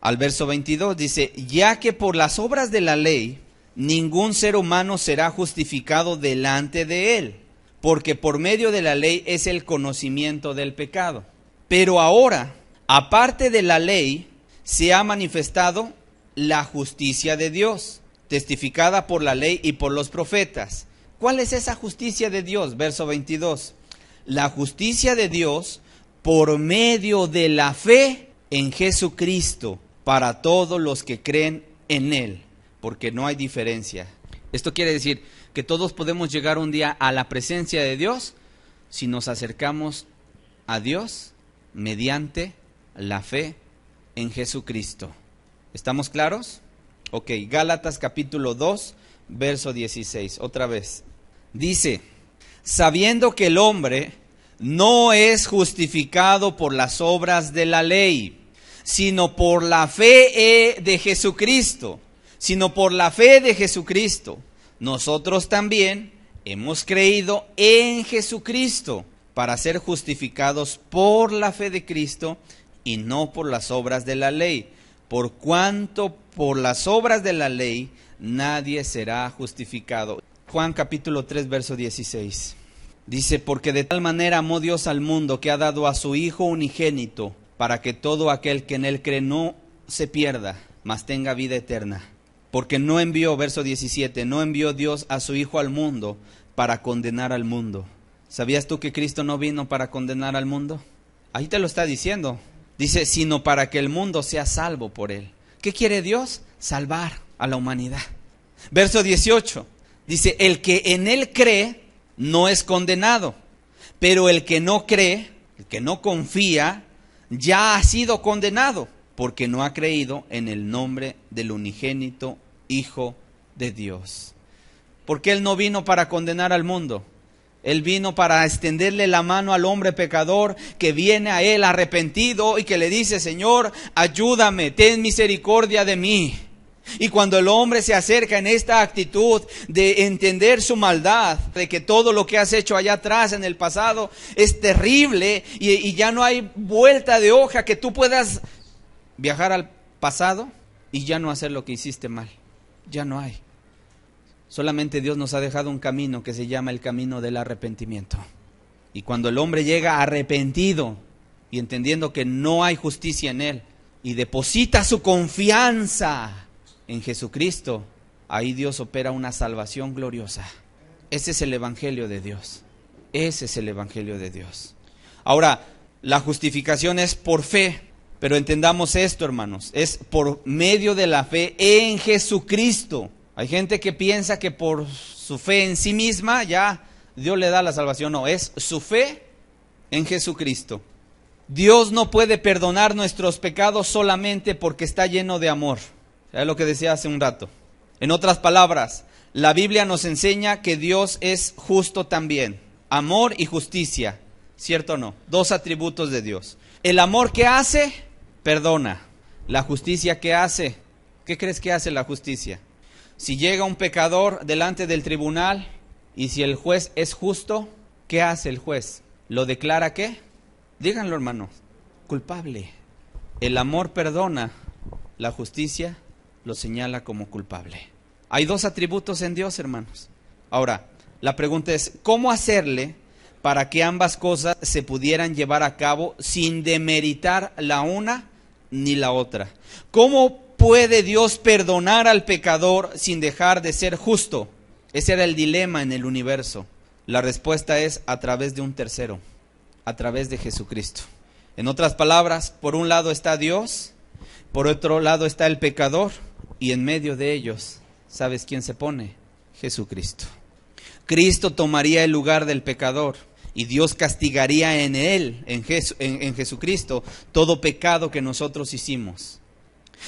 Speaker 1: Al verso 22 dice, ya que por las obras de la ley, ningún ser humano será justificado delante de él, porque por medio de la ley es el conocimiento del pecado. Pero ahora, aparte de la ley, se ha manifestado la justicia de Dios, testificada por la ley y por los profetas. ¿Cuál es esa justicia de Dios? Verso 22. La justicia de Dios por medio de la fe en Jesucristo, para todos los que creen en Él, porque no hay diferencia. Esto quiere decir que todos podemos llegar un día a la presencia de Dios si nos acercamos a Dios mediante la fe en Jesucristo. ¿Estamos claros? Ok, Gálatas capítulo 2, verso 16, otra vez. Dice, sabiendo que el hombre no es justificado por las obras de la ley, sino por la fe de Jesucristo, nosotros también hemos creído en Jesucristo para ser justificados por la fe de Cristo y no por las obras de la ley, por cuanto por las obras de la ley nadie será justificado. Juan capítulo 3, verso 16. Dice, porque de tal manera amó Dios al mundo que ha dado a su Hijo unigénito, para que todo aquel que en él cree no se pierda, mas tenga vida eterna. Porque no envió, verso 17, no envió Dios a su Hijo al mundo para condenar al mundo. ¿Sabías tú que Cristo no vino para condenar al mundo? Ahí te lo está diciendo. Dice, sino para que el mundo sea salvo por él. ¿Qué quiere Dios? Salvar a la humanidad. Verso 18, dice, el que en él cree no es condenado, pero el que no cree, el que no confía, ya ha sido condenado, porque no ha creído en el nombre del unigénito Hijo de Dios. Porque Él no vino para condenar al mundo. Él vino para extenderle la mano al hombre pecador que viene a Él arrepentido y que le dice, Señor, ayúdame, ten misericordia de mí. Y cuando el hombre se acerca en esta actitud de entender su maldad, de que todo lo que has hecho allá atrás en el pasado es terrible y ya no hay vuelta de hoja, que tú puedas viajar al pasado y ya no hacer lo que hiciste mal. Ya no hay. Solamente Dios nos ha dejado un camino que se llama el camino del arrepentimiento. Y cuando el hombre llega arrepentido y entendiendo que no hay justicia en él y deposita su confianza en Jesucristo, ahí Dios opera una salvación gloriosa. Ese es el Evangelio de Dios. Ese es el Evangelio de Dios. Ahora, la justificación es por fe, pero entendamos esto, hermanos, es por medio de la fe en Jesucristo. Hay gente que piensa que por su fe en sí misma ya Dios le da la salvación. No, es su fe en Jesucristo. Dios no puede perdonar nuestros pecados solamente porque está lleno de amor. Es lo que decía hace un rato. En otras palabras, la Biblia nos enseña que Dios es justo también. Amor y justicia, ¿cierto o no? Dos atributos de Dios. El amor que hace, perdona. La justicia que hace, ¿qué crees que hace la justicia? Si llega un pecador delante del tribunal y si el juez es justo, ¿qué hace el juez? ¿Lo declara qué? Díganlo, hermanos, culpable. El amor perdona, la justicia lo señala como culpable. Hay dos atributos en Dios, hermanos. Ahora, la pregunta es, ¿cómo hacerle para que ambas cosas se pudieran llevar a cabo sin demeritar la una ni la otra? ¿Cómo puede Dios perdonar al pecador sin dejar de ser justo? Ese era el dilema en el universo. La respuesta es a través de un tercero, a través de Jesucristo. En otras palabras, por un lado está Dios, por otro lado está el pecador, y en medio de ellos, ¿sabes quién se pone? Jesucristo. Cristo tomaría el lugar del pecador y Dios castigaría en él, en Jesucristo, todo pecado que nosotros hicimos.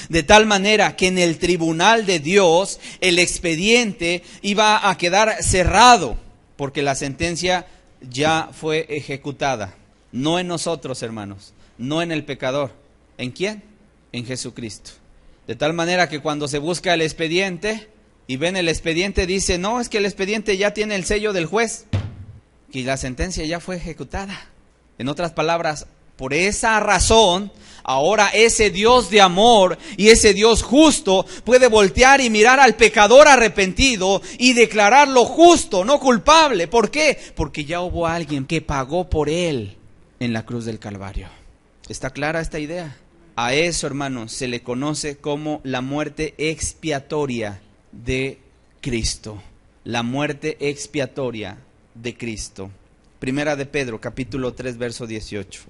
Speaker 1: De tal manera que en el tribunal de Dios el expediente iba a quedar cerrado, porque la sentencia ya fue ejecutada. No en nosotros, hermanos, no en el pecador. ¿En quién? En Jesucristo. De tal manera que cuando se busca el expediente y ven el expediente, dice, no, es que el expediente ya tiene el sello del juez y la sentencia ya fue ejecutada. En otras palabras, por esa razón, ahora ese Dios de amor y ese Dios justo puede voltear y mirar al pecador arrepentido y declararlo justo, no culpable. ¿Por qué? Porque ya hubo alguien que pagó por él en la cruz del Calvario. ¿Está clara esta idea? A eso, hermanos, se le conoce como la muerte expiatoria de Cristo. La muerte expiatoria de Cristo. Primera de Pedro, capítulo 3, verso 18.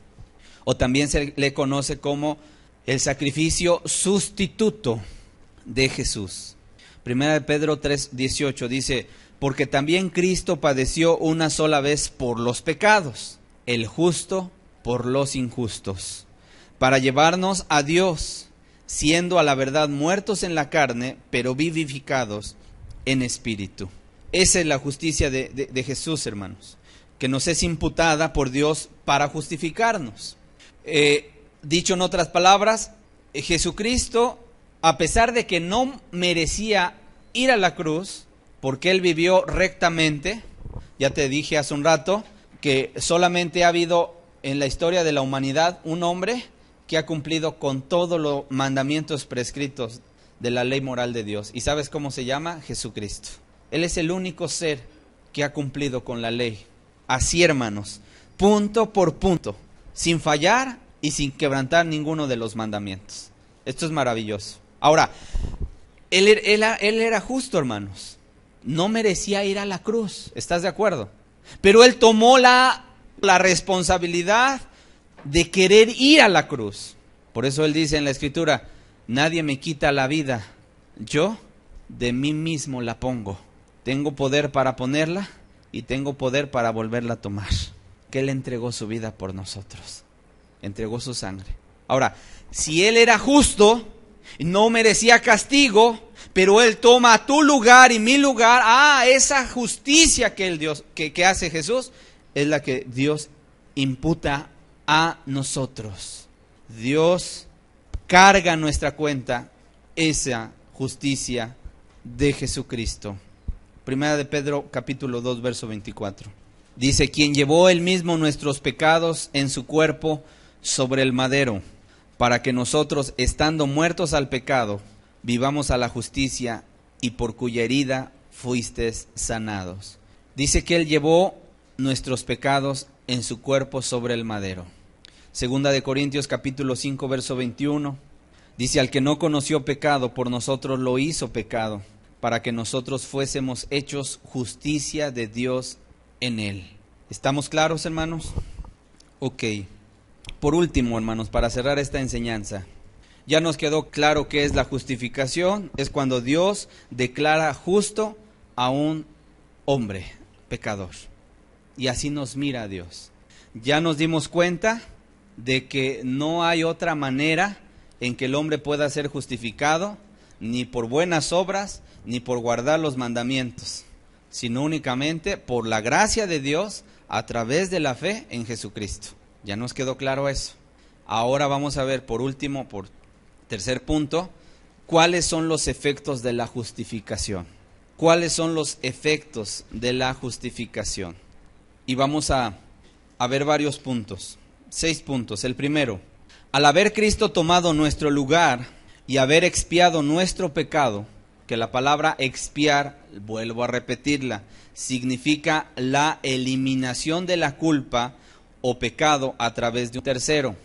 Speaker 1: O también se le conoce como el sacrificio sustituto de Jesús. Primera de Pedro 3, 18 dice, porque también Cristo padeció una sola vez por los pecados, el justo por los injustos, para llevarnos a Dios, siendo a la verdad muertos en la carne, pero vivificados en espíritu. Esa es la justicia de Jesús, hermanos, que nos es imputada por Dios para justificarnos. Dicho en otras palabras, Jesucristo, a pesar de que no merecía ir a la cruz, porque Él vivió rectamente, ya te dije hace un rato, que solamente ha habido en la historia de la humanidad un hombre que ha cumplido con todos los mandamientos prescritos de la ley moral de Dios. ¿Y sabes cómo se llama? Jesucristo. Él es el único ser que ha cumplido con la ley. Así, hermanos, punto por punto, sin fallar y sin quebrantar ninguno de los mandamientos. Esto es maravilloso. Ahora, él era justo, hermanos. No merecía ir a la cruz, ¿estás de acuerdo? Pero Él tomó la responsabilidad de querer ir a la cruz. Por eso Él dice en la Escritura, nadie me quita la vida, yo de mí mismo la pongo. Tengo poder para ponerla y tengo poder para volverla a tomar. Que Él entregó su vida por nosotros, entregó su sangre. Ahora, si Él era justo, no merecía castigo, pero Él toma tu lugar y mi lugar. Esa justicia que hace Jesús es la que Dios imputa a nosotros. Dios carga en nuestra cuenta esa justicia de Jesucristo. Primera de Pedro capítulo 2 verso 24. Dice, quien llevó Él mismo nuestros pecados en su cuerpo sobre el madero, para que nosotros, estando muertos al pecado, vivamos a la justicia, y por cuya herida fuisteis sanados. Dice que Él llevó nuestros pecados en su cuerpo sobre el madero. Segunda de Corintios capítulo 5 verso 21. Dice, al que no conoció pecado, por nosotros lo hizo pecado, para que nosotros fuésemos hechos justicia de Dios en Él. ¿Estamos claros, hermanos? Ok. Por último, hermanos, para cerrar esta enseñanza, ya nos quedó claro qué es la justificación. Es cuando Dios declara justo a un hombre pecador. Y así nos mira a Dios. Ya nos dimos cuenta de que no hay otra manera en que el hombre pueda ser justificado, ni por buenas obras, ni por guardar los mandamientos, sino únicamente por la gracia de Dios a través de la fe en Jesucristo. Ya nos quedó claro eso. Ahora vamos a ver por último, por tercer punto, cuáles son los efectos de la justificación. ¿Cuáles son los efectos de la justificación? Y vamos a ver varios puntos, 6 puntos. El primero, al haber Cristo tomado nuestro lugar y haber expiado nuestro pecado, que la palabra expiar, vuelvo a repetirla, significa la eliminación de la culpa o pecado a través de un tercero.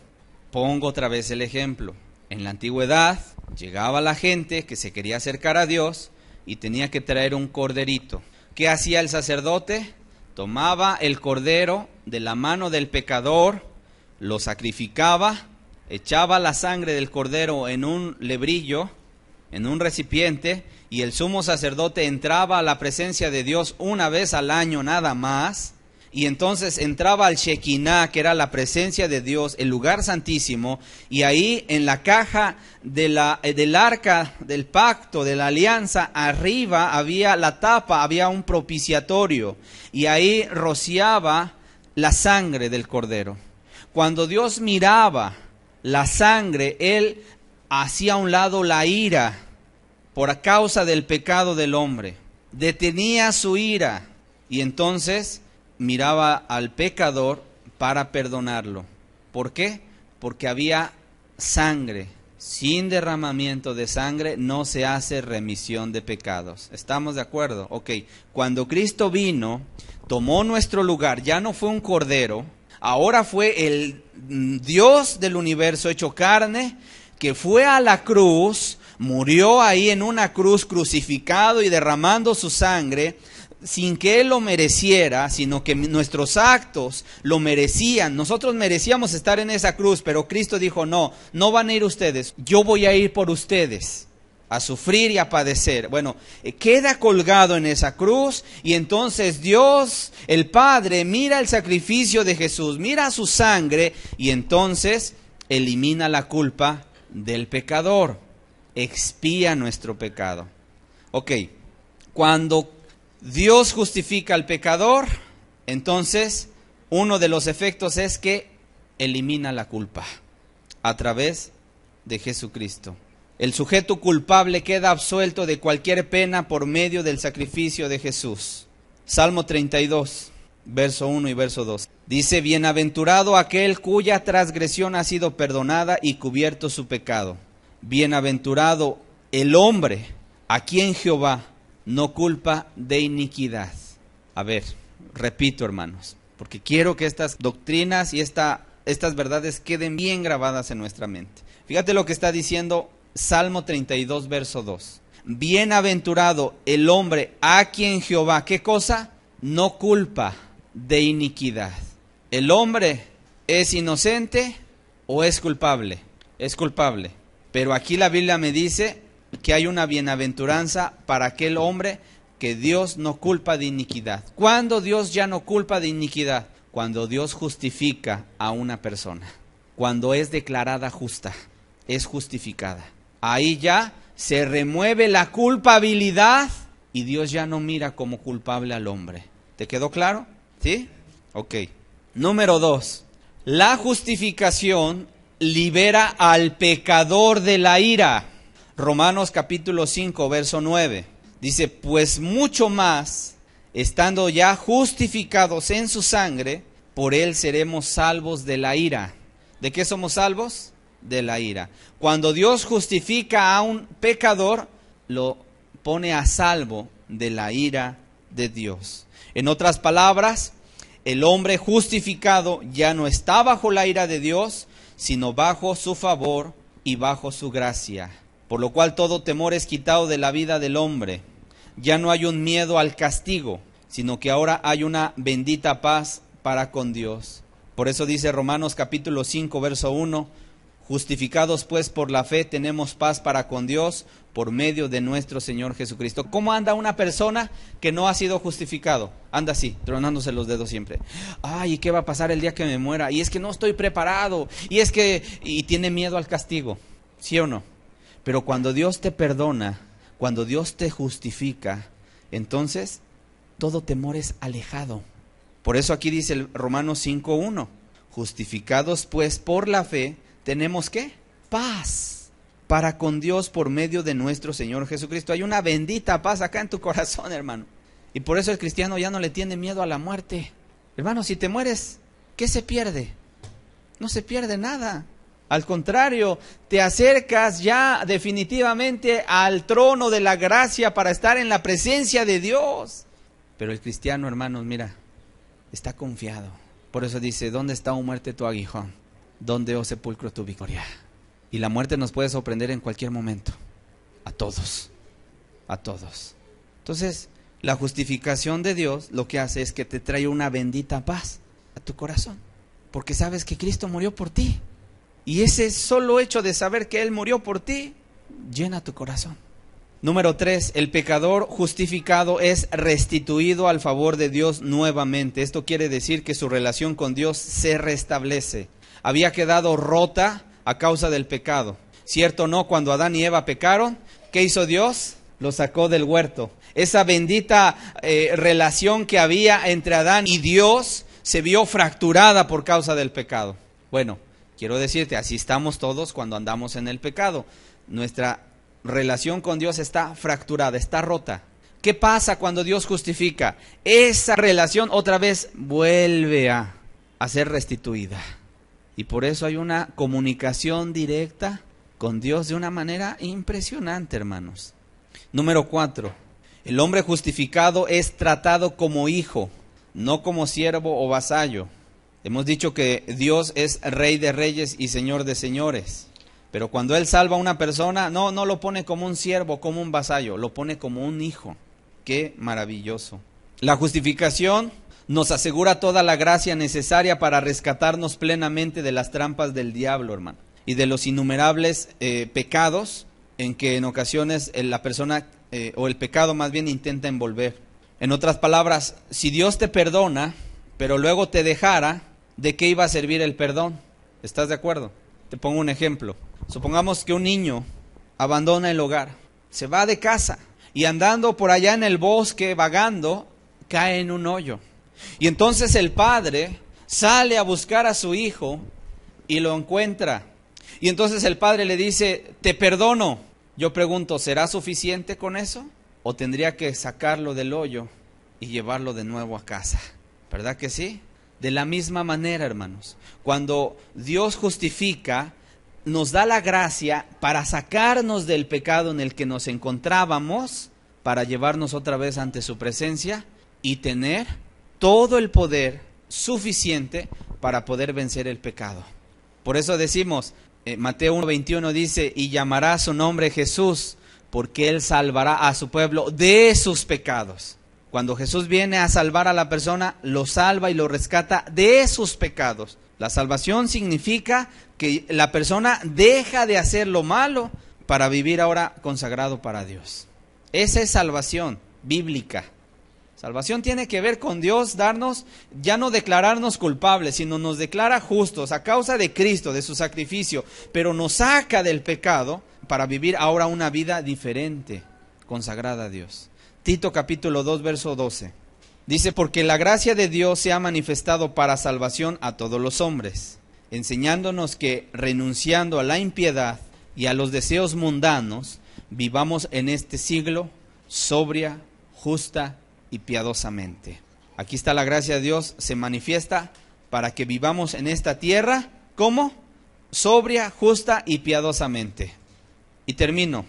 Speaker 1: Pongo otra vez el ejemplo. En la antigüedad llegaba la gente que se quería acercar a Dios y tenía que traer un corderito. ¿Qué hacía el sacerdote? Tomaba el cordero de la mano del pecador, lo sacrificaba, echaba la sangre del cordero en un lebrillo, en un recipiente, y el sumo sacerdote entraba a la presencia de Dios una vez al año nada más, y entonces entraba al Shekinah, que era la presencia de Dios, el lugar santísimo, y ahí en la caja del arca del pacto, de la alianza, arriba había la tapa, había un propiciatorio, y ahí rociaba la sangre del cordero. Cuando Dios miraba la sangre, Él hacía a un lado la ira por causa del pecado del hombre, detenía su ira, y entonces miraba al pecador para perdonarlo. ¿Por qué? Porque había sangre. Sin derramamiento de sangre no se hace remisión de pecados. ¿Estamos de acuerdo? Ok. Cuando Cristo vino, tomó nuestro lugar, ya no fue un cordero, ahora fue el Dios del universo hecho carne, que fue a la cruz, murió ahí en una cruz crucificado y derramando su sangre, sin que Él lo mereciera, sino que nuestros actos lo merecían. Nosotros merecíamos estar en esa cruz, pero Cristo dijo, no van a ir ustedes, yo voy a ir por ustedes, a sufrir y a padecer. Bueno, queda colgado en esa cruz, y entonces Dios, el Padre, mira el sacrificio de Jesús, mira su sangre, y entonces elimina la culpa del pecador. Expía nuestro pecado. Ok, cuando Dios justifica al pecador, entonces uno de los efectos es que elimina la culpa a través de Jesucristo. El sujeto culpable queda absuelto de cualquier pena por medio del sacrificio de Jesús. Salmo 32, verso 1 y verso 2. Dice: bienaventurado aquel cuya transgresión ha sido perdonada y cubierto su pecado. Bienaventurado el hombre a quien Jehová no culpa de iniquidad. A ver, repito, hermanos, porque quiero que estas doctrinas y estas verdades queden bien grabadas en nuestra mente. Fíjate lo que está diciendo Salmo 32, verso 2. Bienaventurado el hombre a quien Jehová, ¿qué cosa? No culpa de iniquidad. ¿El hombre es inocente o es culpable? Es culpable. Pero aquí la Biblia me dice que hay una bienaventuranza para aquel hombre que Dios no culpa de iniquidad. ¿Cuándo Dios ya no culpa de iniquidad? Cuando Dios justifica a una persona. Cuando es declarada justa, es justificada. Ahí ya se remueve la culpabilidad y Dios ya no mira como culpable al hombre. ¿Te quedó claro? ¿Sí? Ok. Número 2. La justificación libera al pecador de la ira. Romanos capítulo 5, verso 9. Dice: pues mucho más, estando ya justificados en su sangre, por él seremos salvos de la ira. ¿De qué somos salvos? De la ira. Cuando Dios justifica a un pecador, lo pone a salvo de la ira de Dios. En otras palabras, el hombre justificado ya no está bajo la ira de Dios, sino bajo su favor y bajo su gracia. Por lo cual todo temor es quitado de la vida del hombre. Ya no hay un miedo al castigo, sino que ahora hay una bendita paz para con Dios. Por eso dice Romanos capítulo 5, verso 1: justificados pues por la fe tenemos paz para con Dios por medio de nuestro Señor Jesucristo. ¿Cómo anda una persona que no ha sido justificado? Anda así, tronándose los dedos siempre. Ay, ¿y qué va a pasar el día que me muera? Y es que no estoy preparado. Y tiene miedo al castigo. ¿Sí o no? Pero cuando Dios te perdona, cuando Dios te justifica, entonces todo temor es alejado. Por eso aquí dice el Romanos 5:1: justificados pues por la fe, tenemos ¿qué? Paz para con Dios por medio de nuestro Señor Jesucristo. Hay una bendita paz acá en tu corazón, hermano. Y por eso el cristiano ya no le tiene miedo a la muerte. Hermano, si te mueres, ¿qué se pierde? No se pierde nada. Al contrario, te acercas ya definitivamente al trono de la gracia para estar en la presencia de Dios. Pero el cristiano, hermanos, mira, está confiado. Por eso dice: ¿dónde está, oh muerte, tu aguijón? ¿Dónde, oh sepulcro, tu victoria? Y la muerte nos puede sorprender en cualquier momento. A todos. A todos. Entonces, la justificación de Dios lo que hace es que te trae una bendita paz a tu corazón. Porque sabes que Cristo murió por ti. Y ese solo hecho de saber que Él murió por ti, llena tu corazón. Número 3, el pecador justificado es restituido al favor de Dios nuevamente. Esto quiere decir que su relación con Dios se restablece. Había quedado rota a causa del pecado. ¿Cierto o no? Cuando Adán y Eva pecaron, ¿qué hizo Dios? Los sacó del huerto. Esa bendita relación que había entre Adán y Dios se vio fracturada por causa del pecado. Bueno, quiero decirte, así estamos todos cuando andamos en el pecado. Nuestra relación con Dios está fracturada, está rota. ¿Qué pasa cuando Dios justifica? Esa relación otra vez vuelve a ser restituida. Y por eso hay una comunicación directa con Dios de una manera impresionante, hermanos. Número 4. El hombre justificado es tratado como hijo, no como siervo o vasallo. Hemos dicho que Dios es Rey de reyes y Señor de señores. Pero cuando Él salva a una persona, no lo pone como un siervo, como un vasallo, lo pone como un hijo. ¡Qué maravilloso! La justificación nos asegura toda la gracia necesaria para rescatarnos plenamente de las trampas del diablo, hermano, y de los innumerables pecados en que en ocasiones la persona, o el pecado más bien, intenta envolver. En otras palabras, si Dios te perdona, pero luego te dejara, ¿de qué iba a servir el perdón? ¿Estás de acuerdo? Te pongo un ejemplo. Supongamos que un niño abandona el hogar, se va de casa y andando por allá en el bosque, vagando, cae en un hoyo. Y entonces el padre sale a buscar a su hijo y lo encuentra. Y entonces el padre le dice, te perdono. Yo pregunto, ¿será suficiente con eso? ¿O tendría que sacarlo del hoyo y llevarlo de nuevo a casa? ¿Verdad que sí? De la misma manera, hermanos, cuando Dios justifica, nos da la gracia para sacarnos del pecado en el que nos encontrábamos, para llevarnos otra vez ante su presencia y tener todo el poder suficiente para poder vencer el pecado. Por eso decimos, Mateo 1:21 dice, y llamará su nombre Jesús, porque Él salvará a su pueblo de sus pecados. Cuando Jesús viene a salvar a la persona, lo salva y lo rescata de sus pecados. La salvación significa que la persona deja de hacer lo malo para vivir ahora consagrado para Dios. Esa es salvación bíblica. Salvación tiene que ver con Dios darnos, ya no declararnos culpables, sino nos declara justos a causa de Cristo, de su sacrificio, pero nos saca del pecado para vivir ahora una vida diferente, consagrada a Dios. Tito capítulo 2, verso 12. Dice, porque la gracia de Dios se ha manifestado para salvación a todos los hombres, enseñándonos que, renunciando a la impiedad y a los deseos mundanos, vivamos en este siglo sobria, justa y piadosamente. Aquí está la gracia de Dios, se manifiesta para que vivamos en esta tierra, ¿cómo? Sobria, justa y piadosamente. Y termino,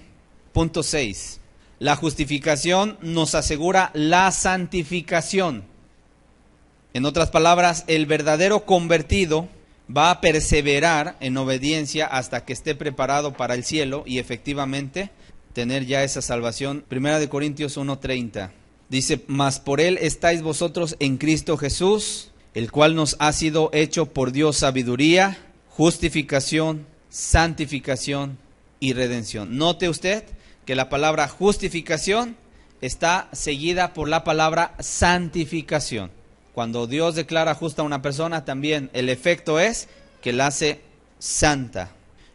Speaker 1: punto 6. La justificación nos asegura la santificación. En otras palabras, el verdadero convertido va a perseverar en obediencia hasta que esté preparado para el cielo y efectivamente tener ya esa salvación. 1 Corintios 1:30 dice, mas por Él estáis vosotros en Cristo Jesús, el cual nos ha sido hecho por Dios sabiduría, justificación, santificación y redención. Note usted que la palabra justificación está seguida por la palabra santificación. Cuando Dios declara justa a una persona, también el efecto es que la hace santa.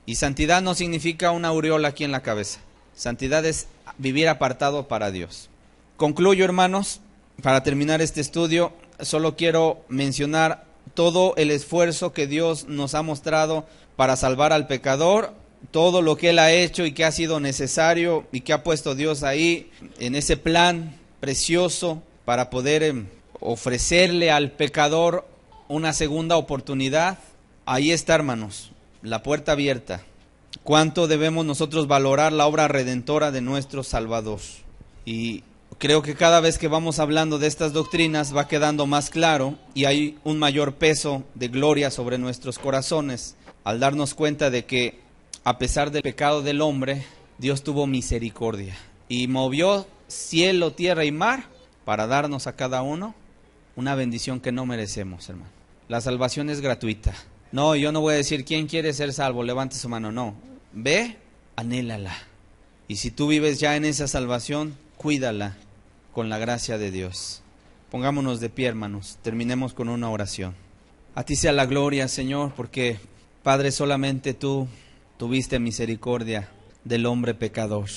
Speaker 1: Y santidad no significa una aureola aquí en la cabeza. Santidad es vivir apartado para Dios. Concluyo, hermanos, para terminar este estudio, solo quiero mencionar todo el esfuerzo que Dios nos ha mostrado para salvar al pecador, todo lo que Él ha hecho y que ha sido necesario y que ha puesto Dios ahí en ese plan precioso para poder ofrecerle al pecador una segunda oportunidad. Ahí está, hermanos, la puerta abierta. ¿Cuánto debemos nosotros valorar la obra redentora de nuestro Salvador? Y creo que cada vez que vamos hablando de estas doctrinas va quedando más claro y hay un mayor peso de gloria sobre nuestros corazones al darnos cuenta de que a pesar del pecado del hombre, Dios tuvo misericordia y movió cielo, tierra y mar para darnos a cada uno una bendición que no merecemos, hermano. La salvación es gratuita. No, yo no voy a decir quién quiere ser salvo, levante su mano, no. Ve, anhélala. Y si tú vives ya en esa salvación, cuídala con la gracia de Dios. Pongámonos de pie, hermanos, terminemos con una oración. A ti sea la gloria, Señor, porque, Padre, solamente tú tuviste misericordia del hombre pecador.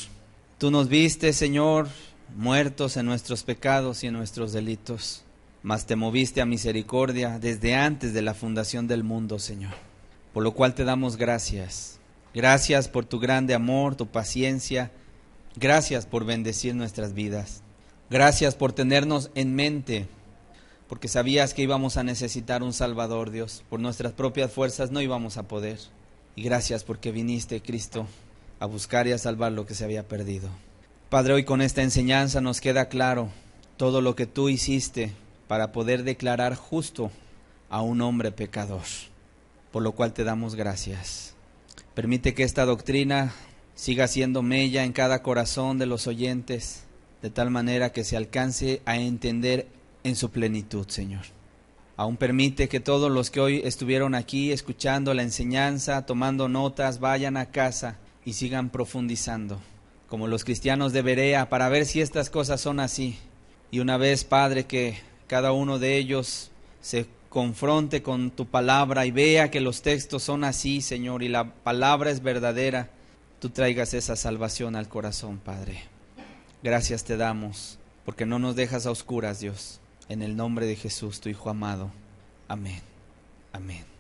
Speaker 1: Tú nos viste, Señor, muertos en nuestros pecados y en nuestros delitos, mas te moviste a misericordia desde antes de la fundación del mundo, Señor. Por lo cual te damos gracias. Gracias por tu grande amor, tu paciencia. Gracias por bendecir nuestras vidas. Gracias por tenernos en mente, porque sabías que íbamos a necesitar un Salvador, Dios. Por nuestras propias fuerzas no íbamos a poder. Y gracias porque viniste, Cristo, a buscar y a salvar lo que se había perdido. Padre, hoy con esta enseñanza nos queda claro todo lo que tú hiciste para poder declarar justo a un hombre pecador, por lo cual te damos gracias. Permite que esta doctrina siga siendo mella en cada corazón de los oyentes, de tal manera que se alcance a entender en su plenitud, Señor. Aún permite que todos los que hoy estuvieron aquí escuchando la enseñanza, tomando notas, vayan a casa y sigan profundizando, como los cristianos de Berea, para ver si estas cosas son así. Y una vez, Padre, que cada uno de ellos se confronte con tu palabra y vea que los textos son así, Señor, y la palabra es verdadera, tú traigas esa salvación al corazón, Padre. Gracias te damos, porque no nos dejas a oscuras, Dios. En el nombre de Jesús, tu Hijo amado. Amén. Amén.